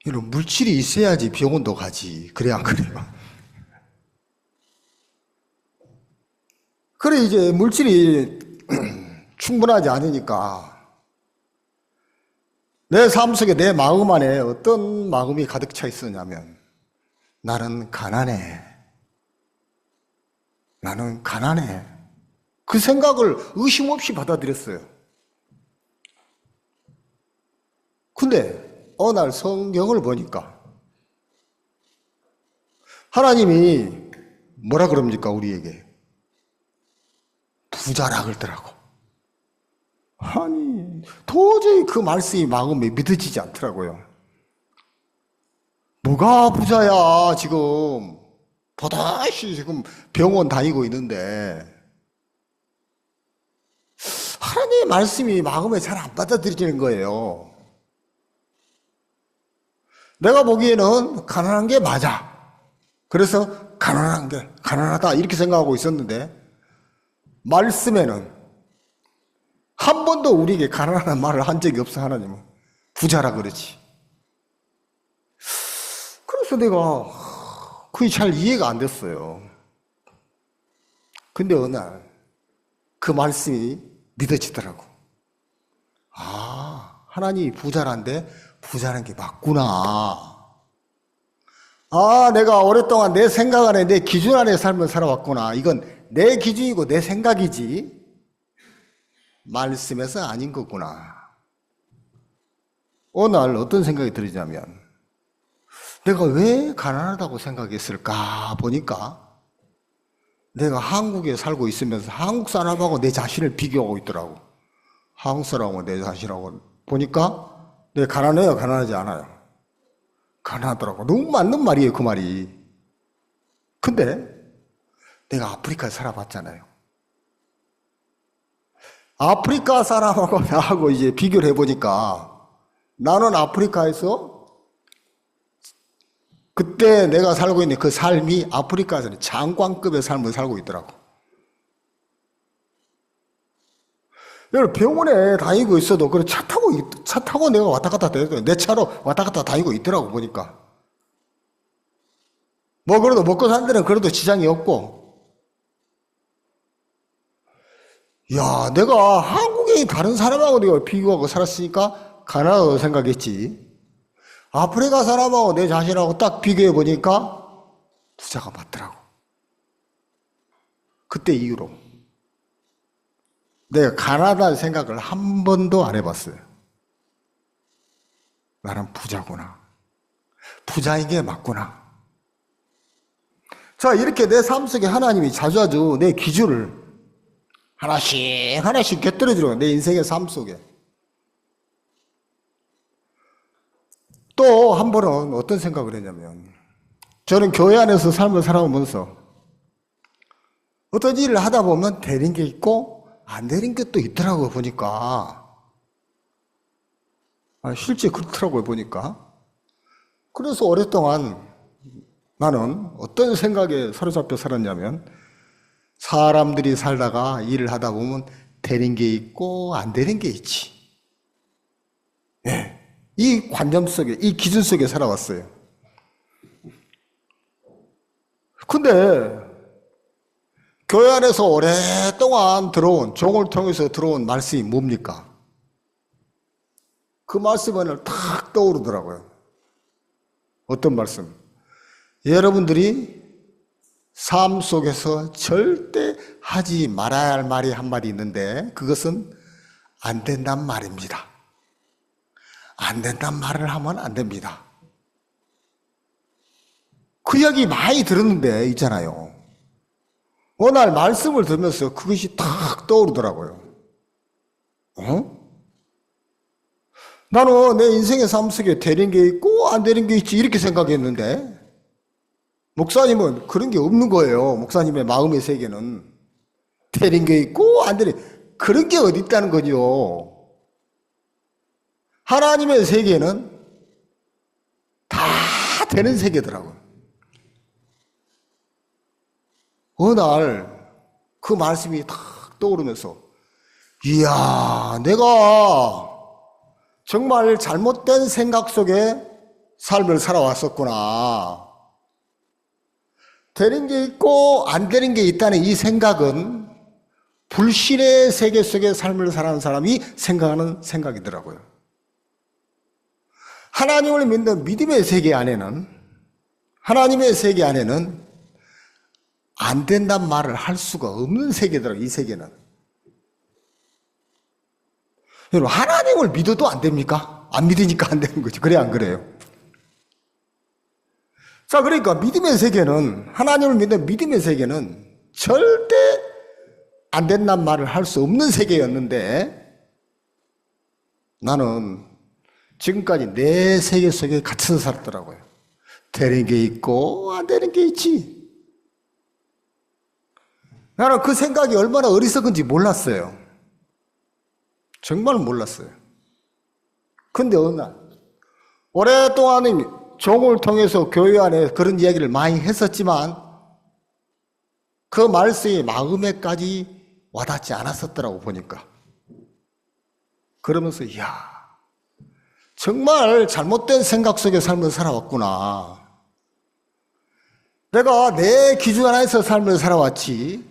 이런 물질이 있어야지 병원도 가지. 그래, 안 그래요? 그래, 이제 물질이 충분하지 않으니까, 내 삶 속에 내 마음 안에 어떤 마음이 가득 차 있었냐면, 나는 가난해. 나는 가난해. 그 생각을 의심 없이 받아들였어요. 근데 어느 날 성경을 보니까 하나님이 뭐라 그럽니까, 우리에게? 부자라 그러더라고. 아니, 도저히 그 말씀이 마음에 믿어지지 않더라고요. 뭐가 부자야, 지금. 보다시 지금 병원 다니고 있는데. 하나님의 말씀이 마음에 잘 안 받아들이는 거예요. 내가 보기에는 가난한 게 맞아. 그래서 가난하다 이렇게 생각하고 있었는데, 말씀에는 한 번도 우리에게 가난한 말을 한 적이 없어. 하나님은 부자라 그러지. 그래서 내가 그게 잘 이해가 안 됐어요. 근데 어느 날 그 말씀이 믿어지더라고. 아, 하나님이 부자란데 부자란 게 맞구나. 아, 내가 오랫동안 내 생각 안에, 내 기준 안에 삶을 살아왔구나. 이건 내 기준이고 내 생각이지 말씀에서 아닌 거구나. 어느 날 어떤 생각이 들었냐면, 내가 왜 가난하다고 생각했을까 보니까 내가 한국에 살고 있으면서 한국 사람하고 내 자신을 비교하고 있더라고. 한국 사람하고 내 자신하고 보니까 내가 가난해요, 가난하지 않아요? 가난하더라고. 너무 맞는 말이에요, 그 말이. 근데 내가 아프리카에 살아봤잖아요. 아프리카 사람하고 나하고 이제 비교를 해보니까 나는 아프리카에서 그때 내가 살고 있는 그 삶이 아프리카에서는 장관급의 삶을 살고 있더라고. 여러분, 병원에 다니고 있어도 그래 차 타고 내가 왔다 갔다 다니고 내 차로 왔다 갔다 다니고 있더라고 보니까. 뭐 그래도 먹고 산 데는 그래도 지장이 없고. 야, 내가 한국에 다른 사람하고 내가 비교하고 살았으니까 가난하다고 생각했지. 아프리카 사람하고 내 자신하고 딱 비교해 보니까 부자가 맞더라고. 그때 이후로 내가 가난하다는 생각을 한 번도 안 해봤어요. 나는 부자구나. 부자인 게 맞구나. 자, 이렇게 내 삶 속에 하나님이 자주 내 기준을 하나씩 곁들여주는 내 인생의 삶 속에. 또 한 번은 어떤 생각을 했냐면, 저는 교회 안에서 삶을 살아오면서 어떤 일을 하다 보면 되는 게 있고 안 되는 게 또 있더라고요, 보니까. 실제 그렇더라고요, 보니까. 그래서 오랫동안 나는 어떤 생각에 사로잡혀 살았냐면, 사람들이 살다가 일을 하다 보면 되는 게 있고 안 되는 게 있지. 이 관념 속에, 이 기준 속에 살아왔어요. 근데 교회 안에서 오랫동안 들어온, 종을 통해서 들어온 말씀이 뭡니까? 그 말씀 오늘 탁 떠오르더라고요. 어떤 말씀? 여러분들이 삶 속에서 절대 하지 말아야 할 말이 한마디 있는데 그것은 안 된단 말입니다. 안 된단 말을 하면 안 됩니다. 그 이야기 많이 들었는데 있잖아요. 어느 날 말씀을 들으면서 그것이 탁 떠오르더라고요. 나는 내 인생의 삶 속에 되는 게 있고 안 되는 게 있지 이렇게 생각했는데 목사님은 그런 게 없는 거예요. 목사님의 마음의 세계는 되는 게 있고 안 되는 그런 게 어디 있다는 거죠. 하나님의 세계는 다 되는 세계더라고요. 어느 날 그 말씀이 탁 떠오르면서 이야, 내가 정말 잘못된 생각 속에 삶을 살아왔었구나. 되는 게 있고 안 되는 게 있다는 이 생각은 불신의 세계 속에 삶을 살아가는 사람이 생각하는 생각이더라고요. 하나님을 믿는 믿음의 세계 안에는, 하나님의 세계 안에는 안 된단 말을 할 수가 없는 세계더라고요, 이 세계는. 여러분, 하나님을 믿어도 안 됩니까? 안 믿으니까 안 되는 거죠. 그래, 안 그래요? 자, 그러니까 믿음의 세계는, 하나님을 믿는 믿음의 세계는 절대 안 된단 말을 할 수 없는 세계였는데 나는 지금까지 내 세계 속에 갇혀 살았더라고요. 되는 게 있고 안 되는 게 있지. 나는 그 생각이 얼마나 어리석은지 몰랐어요. 정말 몰랐어요. 근데 어느 날 오랫동안 종을 통해서 교회 안에 그런 이야기를 많이 했었지만 그 말씀이 마음에까지 와닿지 않았었더라고 보니까. 그러면서 이야, 정말 잘못된 생각 속에 삶을 살아왔구나. 내가 내 기준 안에서 삶을 살아왔지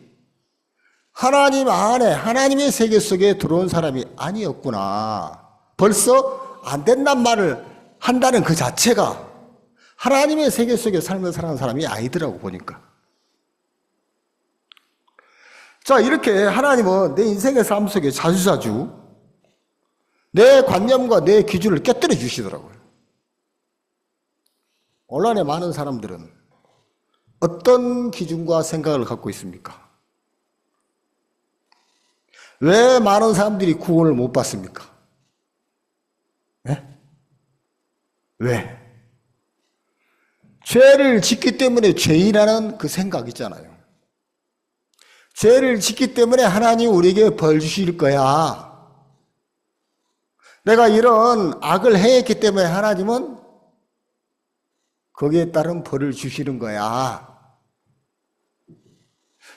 하나님 안에 하나님의 세계 속에 들어온 사람이 아니었구나. 벌써 안 된단 말을 한다는 그 자체가 하나님의 세계 속에 삶을 살아가는 사람이 아니더라고 보니까. 자, 이렇게 하나님은 내 인생의 삶 속에 자주자주 내 관념과 내 기준을 깨뜨려 주시더라고요. 온라인에 많은 사람들은 어떤 기준과 생각을 갖고 있습니까? 왜 많은 사람들이 구원을 못 받습니까? 네? 왜? 죄를 짓기 때문에 죄인이라는 그 생각 있잖아요. 죄를 짓기 때문에 하나님 우리에게 벌 주실 거야. 내가 이런 악을 행했기 때문에 하나님은 거기에 따른 벌을 주시는 거야.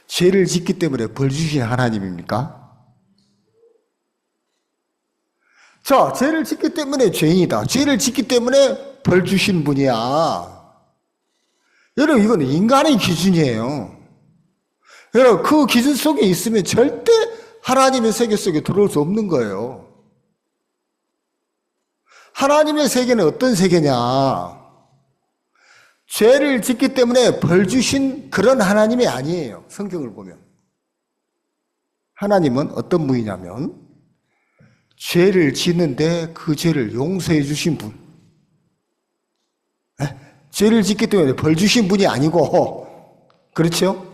죄를 짓기 때문에 벌 주신 하나님입니까? 자, 죄를 짓기 때문에 죄인이다. 죄를 짓기 때문에 벌 주신 분이야. 여러분, 이건 인간의 기준이에요. 여러분, 그 기준 속에 있으면 절대 하나님의 세계 속에 들어올 수 없는 거예요. 하나님의 세계는 어떤 세계냐? 죄를 짓기 때문에 벌 주신 그런 하나님이 아니에요. 성경을 보면. 하나님은 어떤 분이냐면 죄를 짓는데 그 죄를 용서해 주신 분. 죄를 짓기 때문에 벌 주신 분이 아니고, 그렇죠?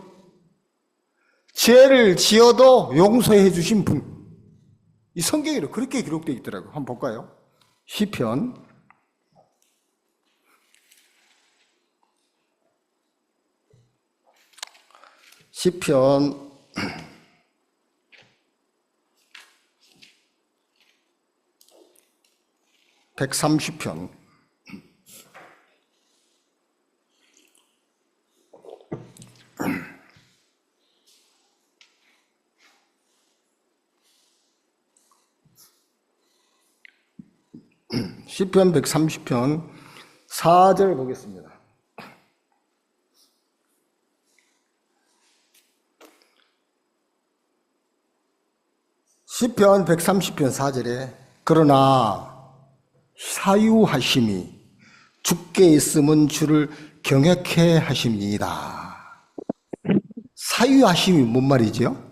죄를 지어도 용서해 주신 분. 이 성경에는 그렇게 기록되어 있더라고요. 한번 볼까요? 시편 130편 시편 130편 4절 보겠습니다. 시편 130편 4절에 그러나 사유하심이 주께 있음은 주를 경외케 하심이니이다. 사유하심이 뭔 말이지요?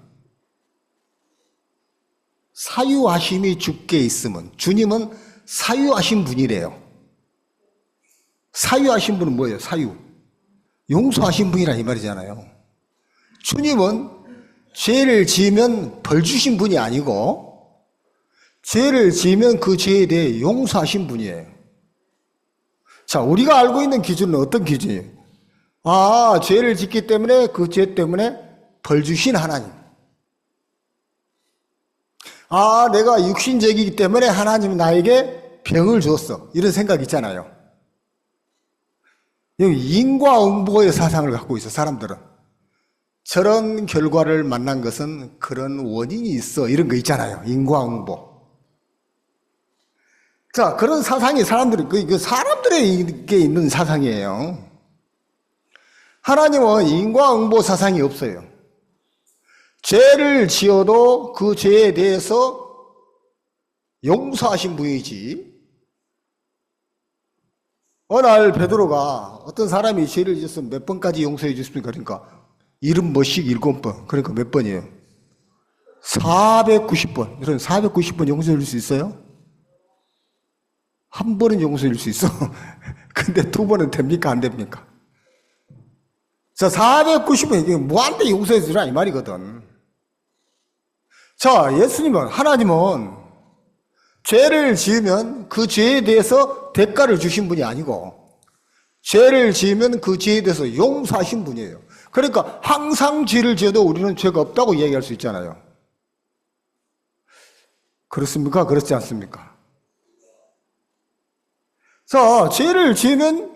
사유하심이 주께 있음은, 주님은 사유하신 분이래요. 사유하신 분은 뭐예요? 사유. 용서하신 분이라 이 말이잖아요. 주님은 죄를 지으면 벌 주신 분이 아니고 죄를 지으면 그 죄에 대해 용서하신 분이에요. 자, 우리가 알고 있는 기준은 어떤 기준이에요? 아, 죄를 짓기 때문에 그 죄 때문에 벌 주신 하나님. 아, 내가 육신적이기 때문에 하나님이 나에게 병을 줬어. 이런 생각 있잖아요. 인과응보의 사상을 갖고 있어, 사람들은. 저런 결과를 만난 것은 그런 원인이 있어. 이런 거 있잖아요. 인과응보. 자, 그런 사상이 사람들에게 있는 사상이에요. 하나님은 인과응보 사상이 없어요. 죄를 지어도 그 죄에 대해서 용서하신 분이지. 어느 날 베드로가 어떤 사람이 죄를 지었으면 몇 번까지 용서해 주십니까? 그러니까 70번씩 7번. 그러니까 몇 번이에요? 490번. 그럼 490번 용서해 줄 수 있어요? 한 번은 용서해 줄 수 있어. 근데 2번은 됩니까? 안 됩니까? 자, 490번 이게 무한대 용서해 주라 이 말이거든. 자, 예수님은, 하나님은 죄를 지으면 그 죄에 대해서 대가를 주신 분이 아니고 죄를 지으면 그 죄에 대해서 용서하신 분이에요. 그러니까 항상 죄를 지어도 우리는 죄가 없다고 이야기할 수 있잖아요. 그렇습니까? 그렇지 않습니까? 자, 죄를 지으면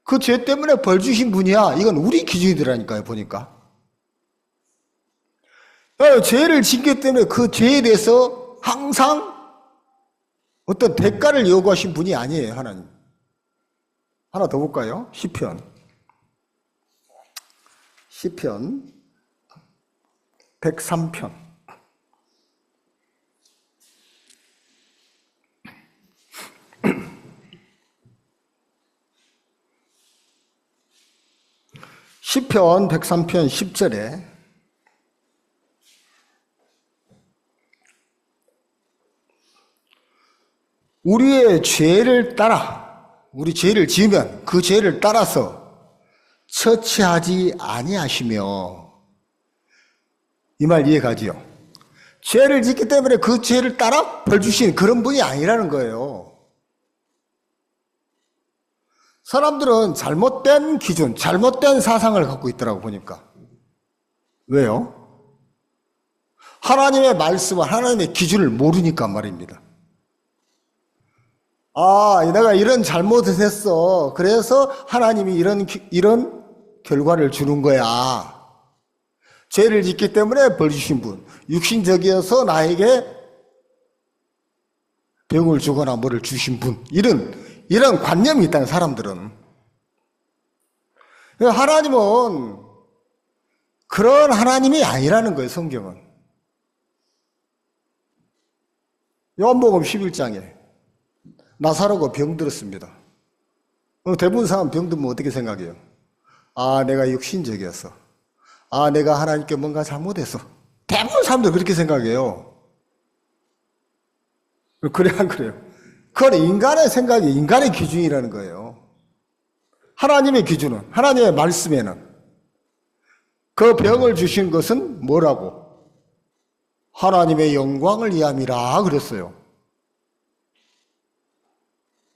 그 죄 때문에 벌 주신 분이야. 이건 우리 기준이더라니까요, 보니까. 죄를 짓기 때문에 그 죄에 대해서 항상 어떤 대가를 요구하신 분이 아니에요, 하나님. 하나 더 볼까요? 시편 103편. 시편 103편 10절에 우리의 죄를 따라, 우리 죄를 지으면 그 죄를 따라서 처치하지 아니하시며, 이 말 이해가지요? 죄를 짓기 때문에 그 죄를 따라 벌 주신 그런 분이 아니라는 거예요. 사람들은 잘못된 기준, 잘못된 사상을 갖고 있더라고 보니까. 왜요? 하나님의 말씀과 하나님의 기준을 모르니까 말입니다. 아, 내가 이런 잘못을 했어. 그래서 하나님이 이런 결과를 주는 거야. 죄를 짓기 때문에 벌 주신 분. 육신적이어서 나에게 병을 주거나 뭐를 주신 분. 이런 관념이 있다는 사람들은. 하나님은 그런 하나님이 아니라는 거예요, 성경은. 요한복음 11장에 나사로가 병들었습니다. 대부분 사람 병들면 어떻게 생각해요? 아, 내가 육신적이었어. 아, 내가 하나님께 뭔가 잘못했어. 대부분 사람들 그렇게 생각해요. 그래, 안 그래요? 그건 인간의 생각이, 인간의 기준이라는 거예요. 하나님의 기준은, 하나님의 말씀에는 그 병을 주신 것은 뭐라고? 하나님의 영광을 위함이라 그랬어요.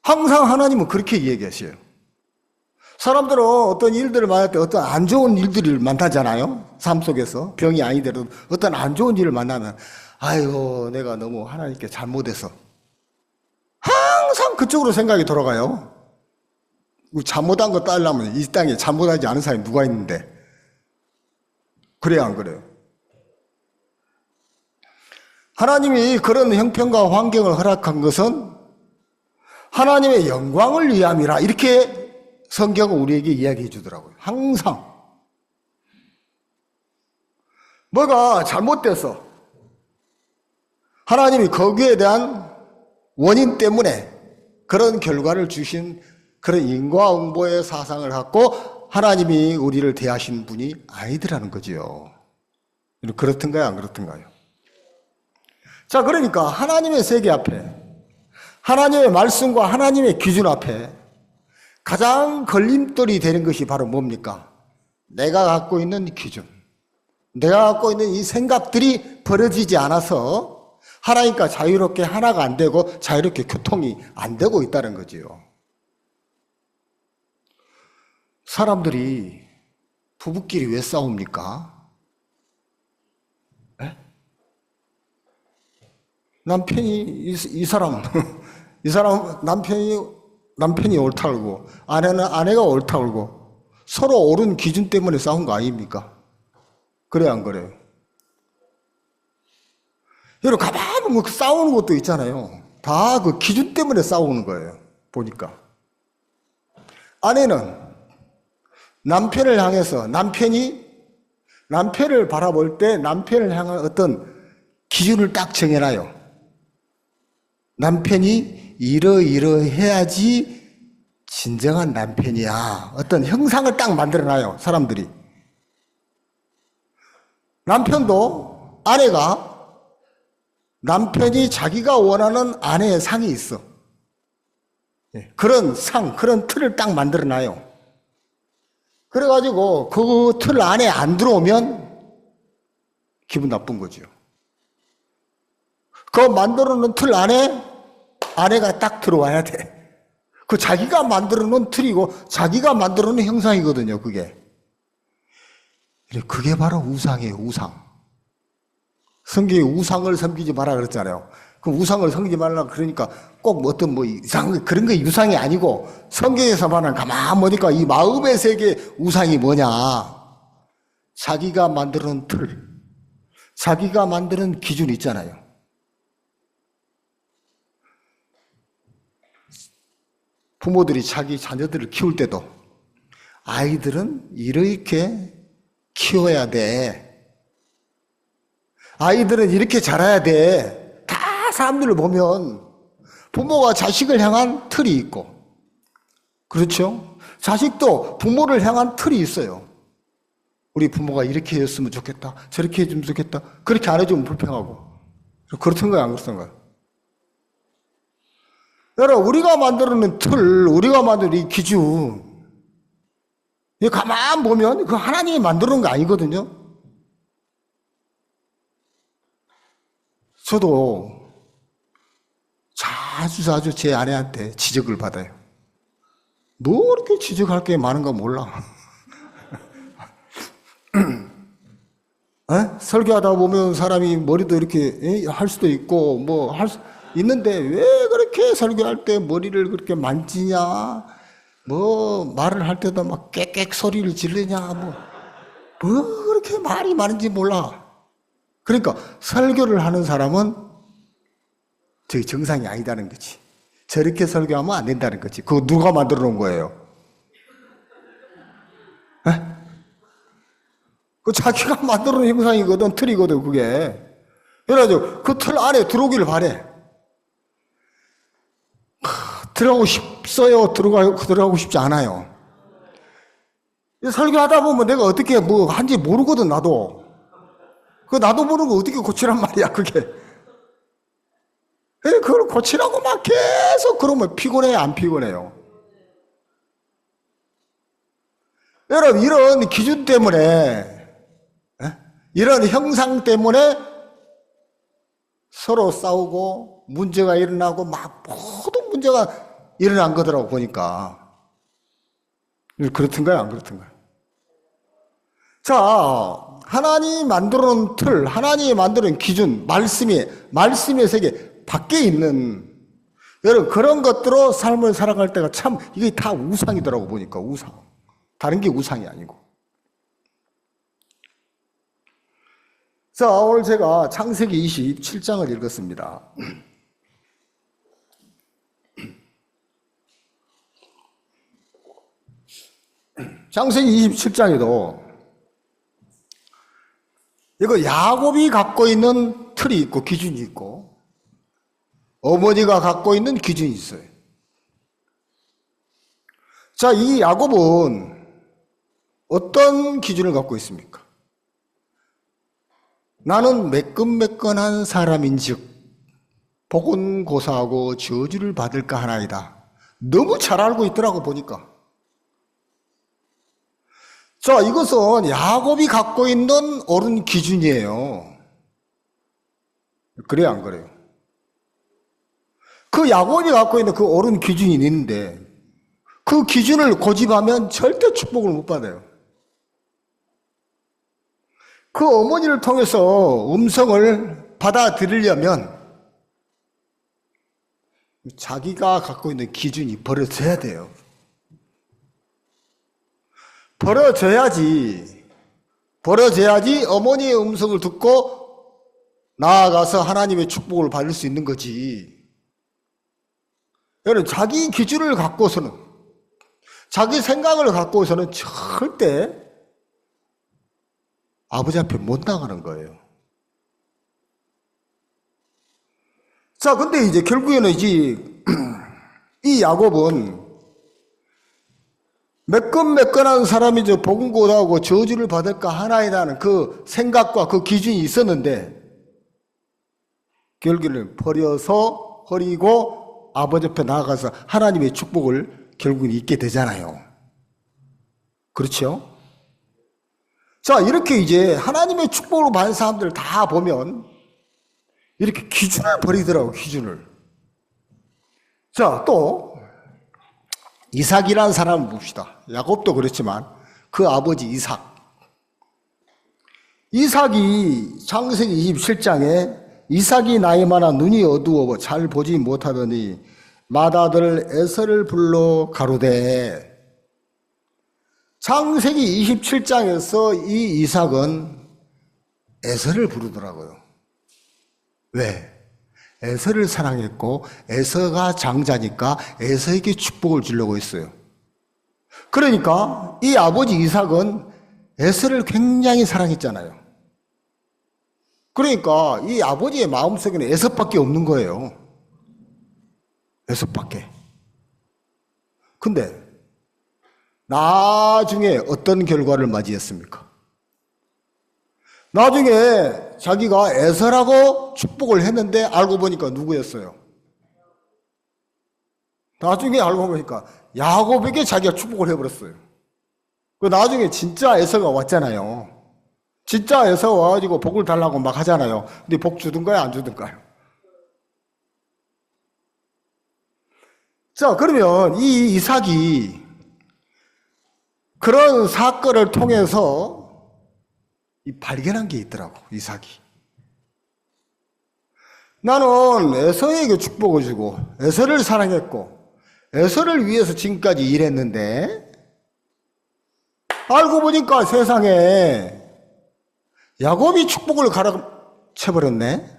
항상 하나님은 그렇게 얘기하셔요. 사람들은 어떤 일들을 만날 때 어떤 안 좋은 일들이 많다잖아요. 삶 속에서. 병이 아니더라도 어떤 안 좋은 일을 만나면 아이고, 내가 너무 하나님께 잘못해서. 항상 그쪽으로 생각이 돌아가요. 잘못한 거 따르려면 이 땅에 잘못하지 않은 사람이 누가 있는데. 그래요, 안 그래요? 하나님이 그런 형편과 환경을 허락한 것은 하나님의 영광을 위함이라. 이렇게 성경은 우리에게 이야기해 주더라고요. 항상. 뭐가 잘못돼서 하나님이 거기에 대한 원인 때문에 그런 결과를 주신 그런 인과응보의 사상을 갖고 하나님이 우리를 대하신 분이 아니더라는 거지요. 그렇던가요? 안 그렇던가요? 자, 그러니까 하나님의 세계 앞에, 하나님의 말씀과 하나님의 기준 앞에 가장 걸림돌이 되는 것이 바로 뭡니까? 내가 갖고 있는 기준, 내가 갖고 있는 이 생각들이 버려지지 않아서 하나님과 자유롭게 하나가 안 되고 자유롭게 교통이 안 되고 있다는 거지요. 사람들이 부부끼리 왜 싸웁니까? 에? 남편이 이 사람 남편이 옳다 그러고 아내는 아내가 옳다 그러고 서로 옳은 기준 때문에 싸운 거 아닙니까? 그래요, 안 그래요? 여러분, 가만히 뭐 싸우는 것도 있잖아요. 다 그 기준 때문에 싸우는 거예요. 보니까. 아내는 남편을 향해서 남편을 바라볼 때 남편을 향한 어떤 기준을 딱 정해놔요. 남편이 이러이러해야지 진정한 남편이야. 어떤 형상을 딱 만들어놔요, 사람들이. 남편도 남편이 자기가 원하는 아내의 상이 있어. 그런 그런 틀을 딱 만들어놔요. 그래가지고 그 틀 안에 안 들어오면 기분 나쁜 거죠. 그 만들어 놓은 틀 안에 아내가 딱 들어와야 돼. 그 자기가 만들어 놓은 틀이고 자기가 만들어 놓은 형상이거든요, 그게. 그게 바로 우상이에요, 우상. 성경에 우상을 섬기지 마라 그랬잖아요. 그 우상을 섬기지 말라 그러니까 꼭 어떤 이상 그런 게 우상이 아니고 성경에서 말하는 가만 보니까 이 마음의 세계 우상이 뭐냐? 자기가 만드는 틀, 자기가 만드는 기준 있잖아요. 부모들이 자기 자녀들을 키울 때도 아이들은 이렇게 키워야 돼. 아이들은 이렇게 자라야 돼. 다 사람들을 보면 부모가 자식을 향한 틀이 있고, 그렇죠? 자식도 부모를 향한 틀이 있어요. 우리 부모가 이렇게 했으면 좋겠다, 저렇게 해주면 좋겠다, 그렇게 안 해주면 불평하고. 그렇던가요, 안 그렇던가요? 여러분, 우리가 만들어놓은 틀, 우리가 만드는 이 기준, 가만 보면 그 하나님이 만들어놓은 거 아니거든요. 저도 자주 제 아내한테 지적을 받아요. 뭐 이렇게 지적할 게 많은가 몰라. 설교하다 보면 사람이 머리도 이렇게 할 수도 있고 뭐 있는데 왜 그렇게 설교할 때 머리를 그렇게 만지냐? 뭐 말을 할 때도 막 깨깨 소리를 지르냐? 뭐 그렇게 말이 많은지 몰라. 그러니까 설교를 하는 사람은 저기 정상이 아니다는 거지. 저렇게 설교하면 안 된다는 거지. 그거 누가 만들어 놓은 거예요? 그 자기가 만들어 놓은 형상이거든, 틀이거든, 그게. 그래가지고 그 틀 안에 들어오기를 바래. 들어가고 싶어요? 들어가고 싶지 않아요? 설교하다 보면 내가 어떻게 한지 모르거든, 나도. 나도 모르고 어떻게 고치란 말이야, 그게. 그걸 고치라고 막 계속 그러면 피곤해요, 안 피곤해요? 여러분, 이런 기준 때문에, 이런 형상 때문에 서로 싸우고 문제가 일어나고 막 모든 문제가 일어난 거더라고, 보니까. 그렇던가요, 안 그렇던가요? 자, 하나님이 만들어 놓은 틀, 하나님이 만들어 놓은 기준, 말씀의 세계 밖에 있는, 여러분, 그런 것들로 삶을 살아갈 때가 참, 이게 다 우상이더라고, 보니까, 우상. 다른 게 우상이 아니고. 자, 오늘 제가 창세기 27장을 읽었습니다. 창세기 27장에도 이거 야곱이 갖고 있는 틀이 있고 기준이 있고 어머니가 갖고 있는 기준이 있어요. 자, 이 야곱은 어떤 기준을 갖고 있습니까? 나는 매끈매끈한 사람인즉 복은 고사하고 저주를 받을까 하나이다. 너무 잘 알고 있더라고 보니까. 자, 이것은 야곱이 갖고 있는 옳은 기준이에요. 그래요, 안 그래요? 그 야곱이 갖고 있는 그 옳은 기준이 있는데 그 기준을 고집하면 절대 축복을 못 받아요. 그 어머니를 통해서 음성을 받아들이려면 자기가 갖고 있는 기준이 버려져야 돼요. 버려져야지 어머니의 음성을 듣고 나아가서 하나님의 축복을 받을 수 있는 거지. 여러분, 자기 기준을 갖고서는, 자기 생각을 갖고서는 절대 아버지 앞에 못 나가는 거예요. 자, 근데 이제 결국에는 이 야곱은 매끈매끈한 사람이 복은 고사하고 저주를 받을까 하나이라는 그 생각과 그 기준이 있었는데 결국에는 버리고 아버지 앞에 나아가서 하나님의 축복을 결국은 잊게 되잖아요. 그렇죠? 자, 이렇게 이제 하나님의 축복을 받은 사람들 다 보면 이렇게 기준을 버리더라고, 기준을. 자, 또 이삭이라는 사람을 봅시다. 야곱도 그렇지만 그 아버지 이삭. 이삭이 창세기 27장에 이삭이 나이 많아 눈이 어두워 잘 보지 못하더니 맏아들 에서를 불러 가로되. 창세기 27장에서 이 이삭은 에서를 부르더라고요. 왜? 에서를 사랑했고 에서가 장자니까 에서에게 축복을 주려고 했어요. 그러니까 이 아버지 이삭은 에서를 굉장히 사랑했잖아요. 그러니까 이 아버지의 마음속에는 에서밖에 없는 거예요. 에서밖에. 근데 나중에 어떤 결과를 맞이했습니까? 나중에 자기가 에서라고 축복을 했는데 알고 보니까 누구였어요? 나중에 알고 보니까 야곱에게 자기가 축복을 해버렸어요. 그 나중에 진짜 에서가 왔잖아요. 진짜 에서가 와가지고 복을 달라고 막 하잖아요. 근데 복 주든가요, 안 주든가요? 자, 그러면 이 이삭이 그런 사건을 통해서 발견한 게 있더라고, 이삭이. 나는 에서에게 축복을 주고 에서를 사랑했고 에서를 위해서 지금까지 일했는데 알고 보니까 세상에 야곱이 축복을 가로채버렸네.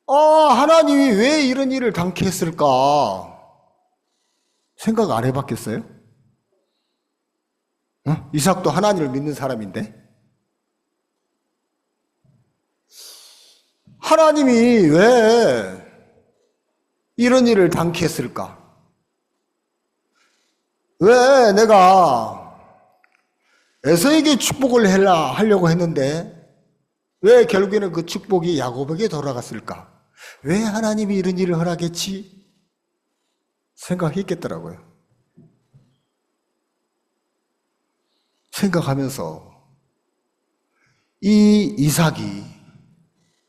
하나님이 왜 이런 일을 당케 했을까 생각 안 해봤겠어요? 이삭도 하나님을 믿는 사람인데 하나님이 왜 이런 일을 당케 했을까? 왜 내가 에서에게 축복을 하려고 했는데 왜 결국에는 그 축복이 야곱에게 돌아갔을까? 왜 하나님이 이런 일을 허락했지? 생각했겠더라고요. 생각하면서 이 이삭이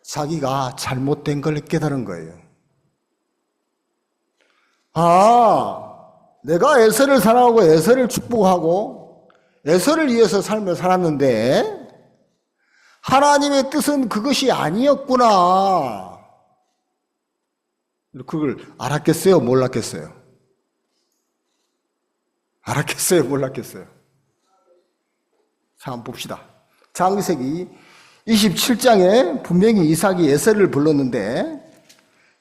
자기가 잘못된 걸 깨달은 거예요. 내가 에서를 사랑하고 에서를 축복하고 에서를 위해서 삶을 살았는데 하나님의 뜻은 그것이 아니었구나. 그걸 알았겠어요? 몰랐겠어요? 알았겠어요? 몰랐겠어요? 자, 한번 봅시다. 창세기 27장에 분명히 이삭이 에서를 불렀는데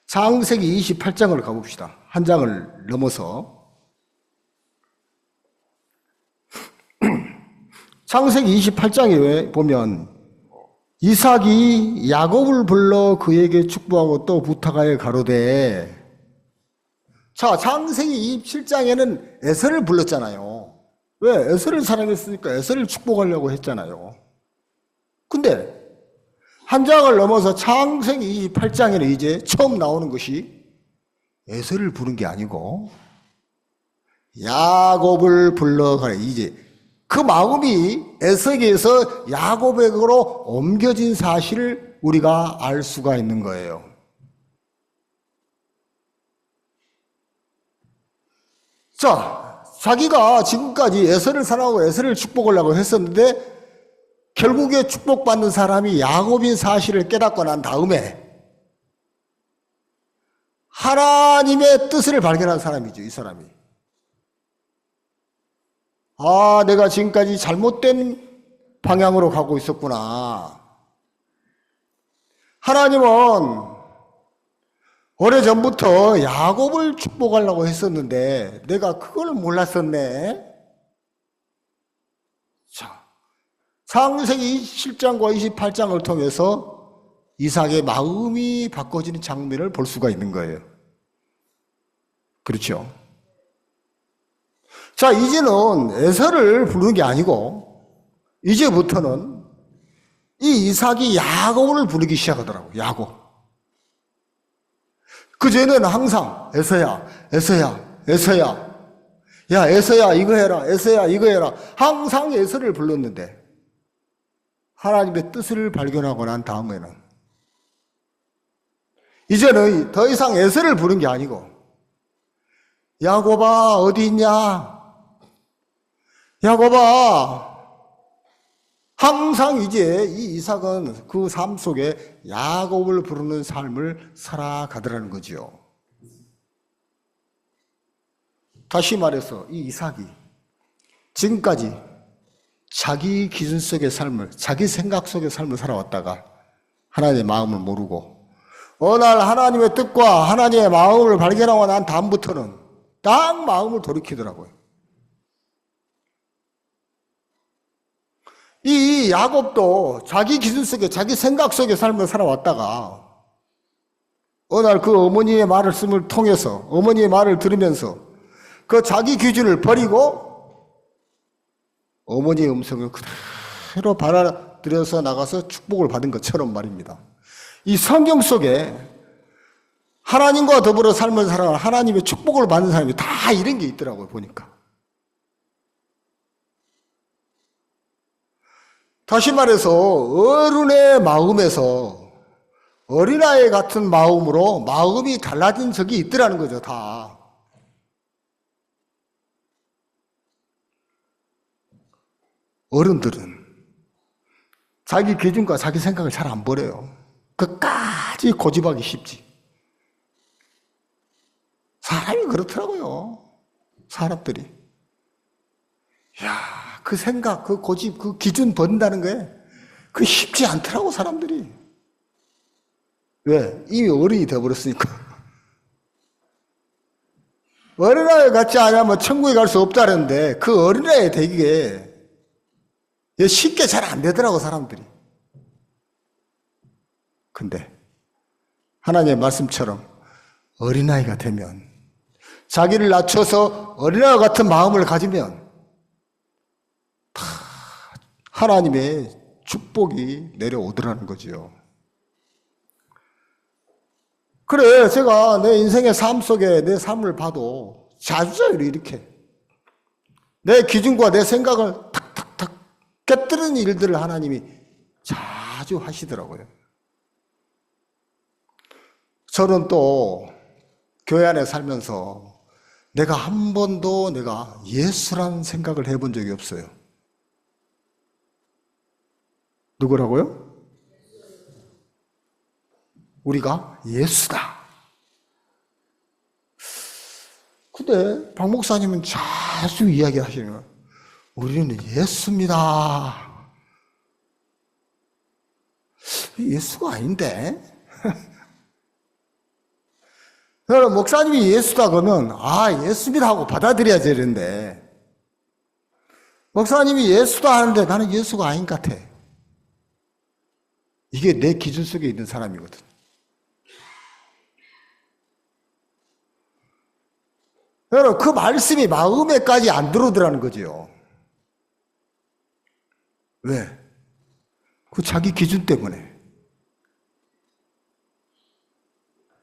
창세기 28장을 가봅시다. 한 장을 넘어서 창세기 28장에 보면 이삭이 야곱을 불러 그에게 축복하고 또 부탁하여 가로되, 자, 창세기 27장에는 에서를 불렀잖아요. 왜? 에서를 사랑했으니까 에서를 축복하려고 했잖아요. 근데 한 장을 넘어서 창세기 28장에는 이제 처음 나오는 것이 에서를 부른 게 아니고 야곱을 불러 가래. 이제 그 마음이 에서에게서 야곱에게로 옮겨진 사실을 우리가 알 수가 있는 거예요. 자, 자기가 지금까지 에서를 사랑하고 에서를 축복하려고 했었는데 결국에 축복받는 사람이 야곱인 사실을 깨닫고 난 다음에 하나님의 뜻을 발견한 사람이죠, 이 사람이. 아, 내가 지금까지 잘못된 방향으로 가고 있었구나. 하나님은 오래전부터 야곱을 축복하려고 했었는데 내가 그걸 몰랐었네. 자, 창세기 27장과 28장을 통해서 이삭의 마음이 바꿔지는 장면을 볼 수가 있는 거예요. 그렇죠? 자, 이제는 에서를 부르는 게 아니고 이제부터는 이 이삭이 야곱을 부르기 시작하더라고요. 야곱. 그전에는 항상 에서야, 에서야, 에서야, 야 에서야 이거 해라, 에서야 이거 해라, 항상 에서를 불렀는데 하나님의 뜻을 발견하고 난 다음에는 이제는 더 이상 에서를 부른 게 아니고 야곱아 어디 있냐, 야곱아. 항상 이제 이 이삭은 그 삶 속에 야곱을 부르는 삶을 살아가더라는 거죠. 다시 말해서 이 이삭이 지금까지 자기 기준 속의 삶을, 자기 생각 속의 삶을 살아왔다가 하나님의 마음을 모르고 어느 날 하나님의 뜻과 하나님의 마음을 발견하고 난 다음부터는 딱 마음을 돌이키더라고요. 이 야곱도 자기 기준 속에, 자기 생각 속의 삶을 살아왔다가 어느 날 그 어머니의 말씀을 통해서, 어머니의 말을 들으면서 그 자기 기준을 버리고 어머니의 음성을 그대로 받아들여서 나가서 축복을 받은 것처럼 말입니다. 이 성경 속에 하나님과 더불어 삶을 살아가는 하나님의 축복을 받는 사람이 다 이런 게 있더라고요, 보니까. 다시 말해서 어른의 마음에서 어린아이 같은 마음으로 마음이 달라진 적이 있더라는 거죠, 다. 어른들은 자기 기준과 자기 생각을 잘 안 버려요. 끝까지 고집하기 쉽지. 사람이 그렇더라고요. 사람들이. 야, 그 생각, 그 고집, 그 기준 버린다는 게 그 쉽지 않더라고, 사람들이. 왜? 이미 어른이 되어버렸으니까. 어린아이 같지 않으면 천국에 갈 수 없다는데 그 어린아이 되기에 쉽게 잘 안 되더라고, 사람들이. 근데 하나님의 말씀처럼 어린아이가 되면, 자기를 낮춰서 어린아이 같은 마음을 가지면 다 하나님의 축복이 내려오더라는 거지요. 그래, 제가 내 인생의 삶 속에 내 삶을 봐도 자주자주 이렇게 내 기준과 내 생각을 탁탁탁 깨뜨리는 일들을 하나님이 자주 하시더라고요. 저는 또 교회 안에 살면서 내가 한 번도 내가 예수란 생각을 해본 적이 없어요. 누구라고요? 우리가 예수다. 근데 박 목사님은 자주 이야기하시는 거예요. 우리는 예수입니다. 예수가 아닌데? 그럼 목사님이 예수다 그러면 아 예수입니다 하고 받아들여야 되는데 목사님이 예수다 하는데 나는 예수가 아닌 것 같아. 이게 내 기준 속에 있는 사람이거든. 여러분, 그 말씀이 마음에까지 안 들어오더라는 거죠. 왜? 그 자기 기준 때문에.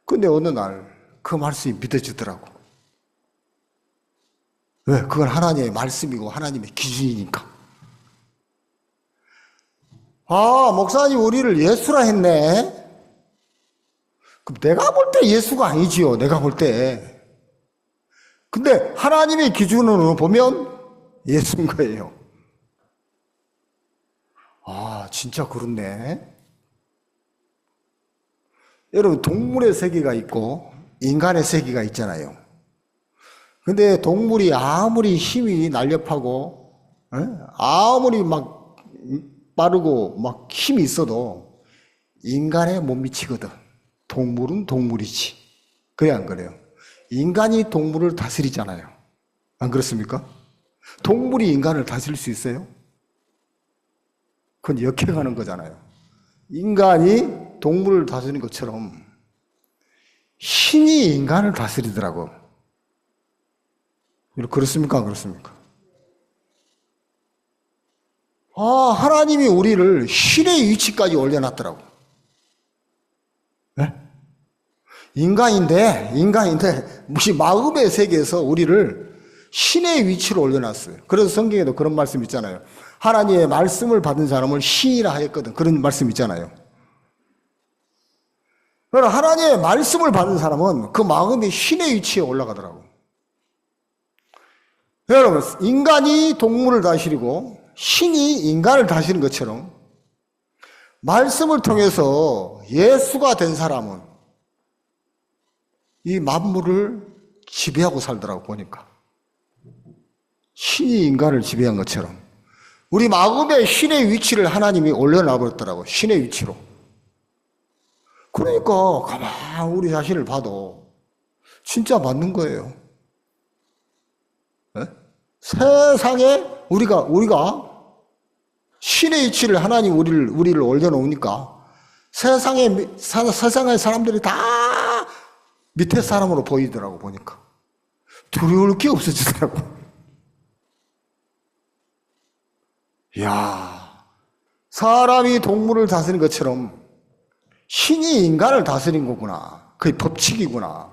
근데 어느 날 그 말씀이 믿어지더라고. 왜? 그건 하나님의 말씀이고 하나님의 기준이니까. 아, 목사님 우리를 예수라 했네. 그럼 내가 볼 때 예수가 아니지요. 내가 볼 때. 근데 하나님의 기준으로 보면 예수인 거예요. 아, 진짜 그렇네. 여러분, 동물의 세계가 있고 인간의 세계가 있잖아요. 근데 동물이 아무리 힘이 날렵하고, 아무리 막 빠르고 막 힘이 있어도 인간에 못 미치거든. 동물은 동물이지. 그래, 안 그래요? 인간이 동물을 다스리잖아요. 안 그렇습니까? 동물이 인간을 다스릴 수 있어요? 그건 역행하는 거잖아요. 인간이 동물을 다스리는 것처럼 신이 인간을 다스리더라고. 그렇습니까? 안 그렇습니까? 아, 하나님이 우리를 신의 위치까지 올려놨더라고. 네? 인간인데, 무슨 마음의 세계에서 우리를 신의 위치로 올려놨어요. 그래서 성경에도 그런 말씀 있잖아요. 하나님의 말씀을 받은 사람을 신이라 하였거든. 그런 말씀 있잖아요. 그러나 하나님의 말씀을 받은 사람은 그 마음이 신의 위치에 올라가더라고. 여러분, 인간이 동물을 다스리고 신이 인간을 다스리는 것처럼 말씀을 통해서 예수가 된 사람은 이 만물을 지배하고 살더라고, 보니까. 신이 인간을 지배한 것처럼 우리 마음의 신의 위치를 하나님이 올려놔버렸더라고. 신의 위치로. 그러니까 가만 우리 자신을 봐도 진짜 맞는 거예요. 네? 세상에 우리가 신의 위치를 하나님 우리를 올려놓으니까 세상의 사람들이 다 밑에 사람으로 보이더라고, 보니까. 두려울 게 없어지더라고. 이야, 사람이 동물을 다스리는 것처럼 신이 인간을 다스린 거구나. 그게 법칙이구나.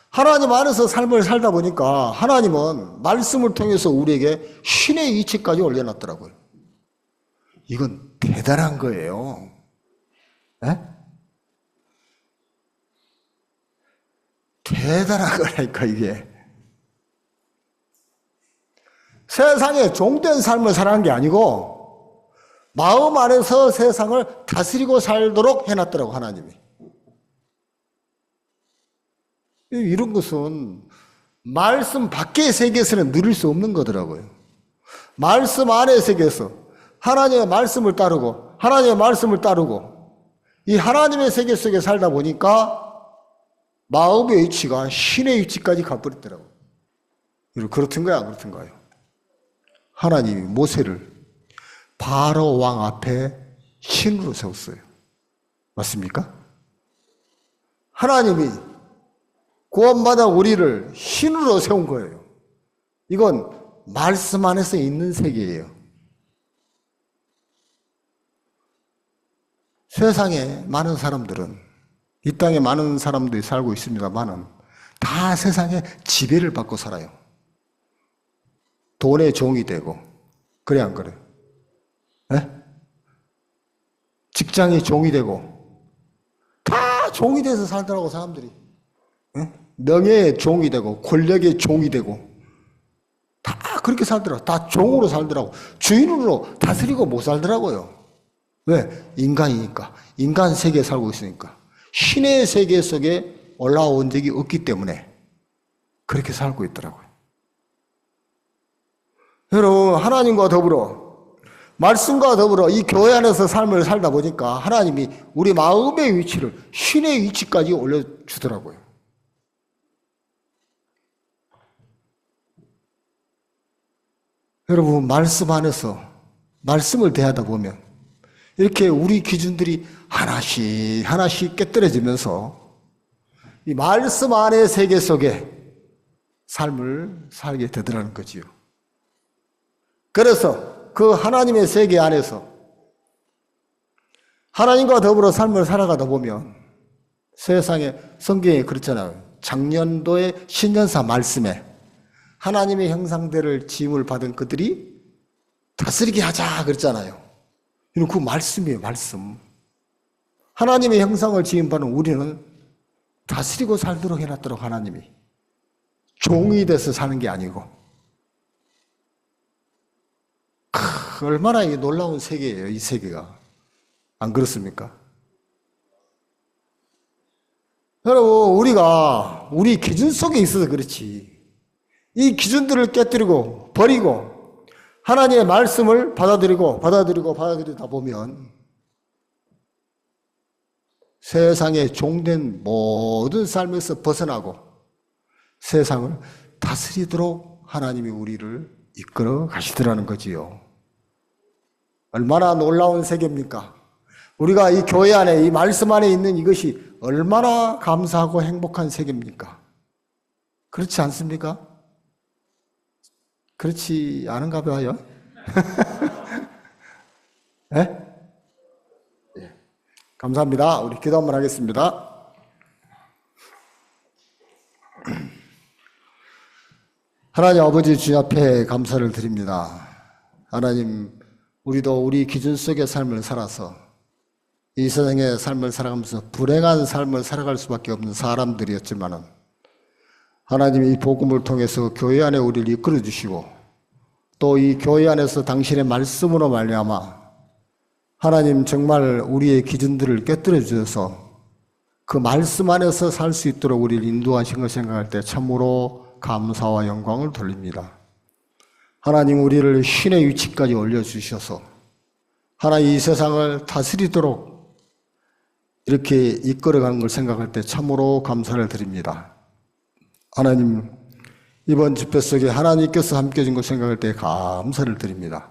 하나님 안에서 삶을 살다 보니까 하나님은 말씀을 통해서 우리에게 신의 위치까지 올려놨더라고요. 이건 대단한 거예요. 네? 대단한 거라니까, 이게. 세상에 종된 삶을 살아가는 게 아니고 마음 안에서 세상을 다스리고 살도록 해놨더라고, 하나님이. 이런 것은 말씀 밖의 세계에서는 누릴 수 없는 거더라고요. 말씀 안의 세계에서 하나님의 말씀을 따르고 이 하나님의 세계 속에 살다 보니까 마음의 위치가 신의 위치까지 가버렸더라고요. 그렇던가요, 안 그렇던가요? 하나님이 모세를 바로 왕 앞에 신으로 세웠어요. 맞습니까? 하나님이 구원받아 우리를 신으로 세운 거예요. 이건 말씀 안에서 있는 세계예요. 세상에 많은 사람들은, 이 땅에 많은 사람들이 살고 있습니다만은 다 세상에 지배를 받고 살아요. 돈의 종이 되고, 그래 안 그래? 네? 직장의 종이 되고, 다 종이 돼서 살더라고, 사람들이. 네? 명예의 종이 되고, 권력의 종이 되고, 다 그렇게 살더라고. 다 종으로 살더라고. 주인으로 다스리고 못 살더라고요. 왜? 인간이니까. 인간 세계에 살고 있으니까. 신의 세계 속에 올라온 적이 없기 때문에 그렇게 살고 있더라고요. 여러분, 하나님과 더불어, 말씀과 더불어 이 교회 안에서 삶을 살다 보니까 하나님이 우리 마음의 위치를 신의 위치까지 올려주더라고요. 여러분, 말씀 안에서 말씀을 대하다 보면 이렇게 우리 기준들이 하나씩 하나씩 깨뜨려지면서 이 말씀 안의 세계 속에 삶을 살게 되더라는 거지요. 그래서 그 하나님의 세계 안에서 하나님과 더불어 삶을 살아가다 보면 세상에 성경에 그렇잖아요. 작년도의 신년사 말씀에 하나님의 형상대를 지음을 받은 그들이 다스리게 하자 그랬잖아요. 이건 그 말씀이에요, 말씀. 하나님의 형상을 지음받은 우리는 다스리고 살도록 해놨도록 하나님이 종이 돼서 사는 게 아니고 얼마나 이 놀라운 세계예요, 이 세계가. 안 그렇습니까? 여러분, 우리가 우리 기준 속에 있어서 그렇지. 이 기준들을 깨뜨리고 버리고 하나님의 말씀을 받아들이다 보면 세상에 종된 모든 삶에서 벗어나고 세상을 다스리도록 하나님이 우리를 이끌어 가시더라는 거지요. 얼마나 놀라운 세계입니까? 우리가 이 교회 안에, 이 말씀 안에 있는 이것이 얼마나 감사하고 행복한 세계입니까? 그렇지 않습니까? 그렇지 않은가 봐요. 네? 예. 감사합니다. 우리 기도 한번 하겠습니다. 하나님 아버지 주님 앞에 감사를 드립니다. 하나님, 우리도 우리 기준 속의 삶을 살아서 이 세상의 삶을 살아가면서 불행한 삶을 살아갈 수밖에 없는 사람들이었지만은 하나님이 이 복음을 통해서 교회 안에 우리를 이끌어 주시고 또 이 교회 안에서 당신의 말씀으로 말미암아 하나님 정말 우리의 기준들을 깨뜨려 주셔서 그 말씀 안에서 살 수 있도록 우리를 인도하신 걸 생각할 때 참으로 감사와 영광을 돌립니다. 하나님, 우리를 신의 위치까지 올려주셔서 하나님 이 세상을 다스리도록 이렇게 이끌어가는 걸 생각할 때 참으로 감사를 드립니다. 하나님, 이번 집회 속에 하나님께서 함께 해준 걸 생각할 때 감사를 드립니다.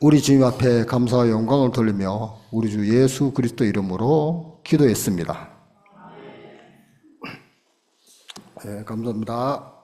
우리 주님 앞에 감사와 영광을 돌리며 우리 주 예수 그리스도 이름으로 기도했습니다. 네, 감사합니다.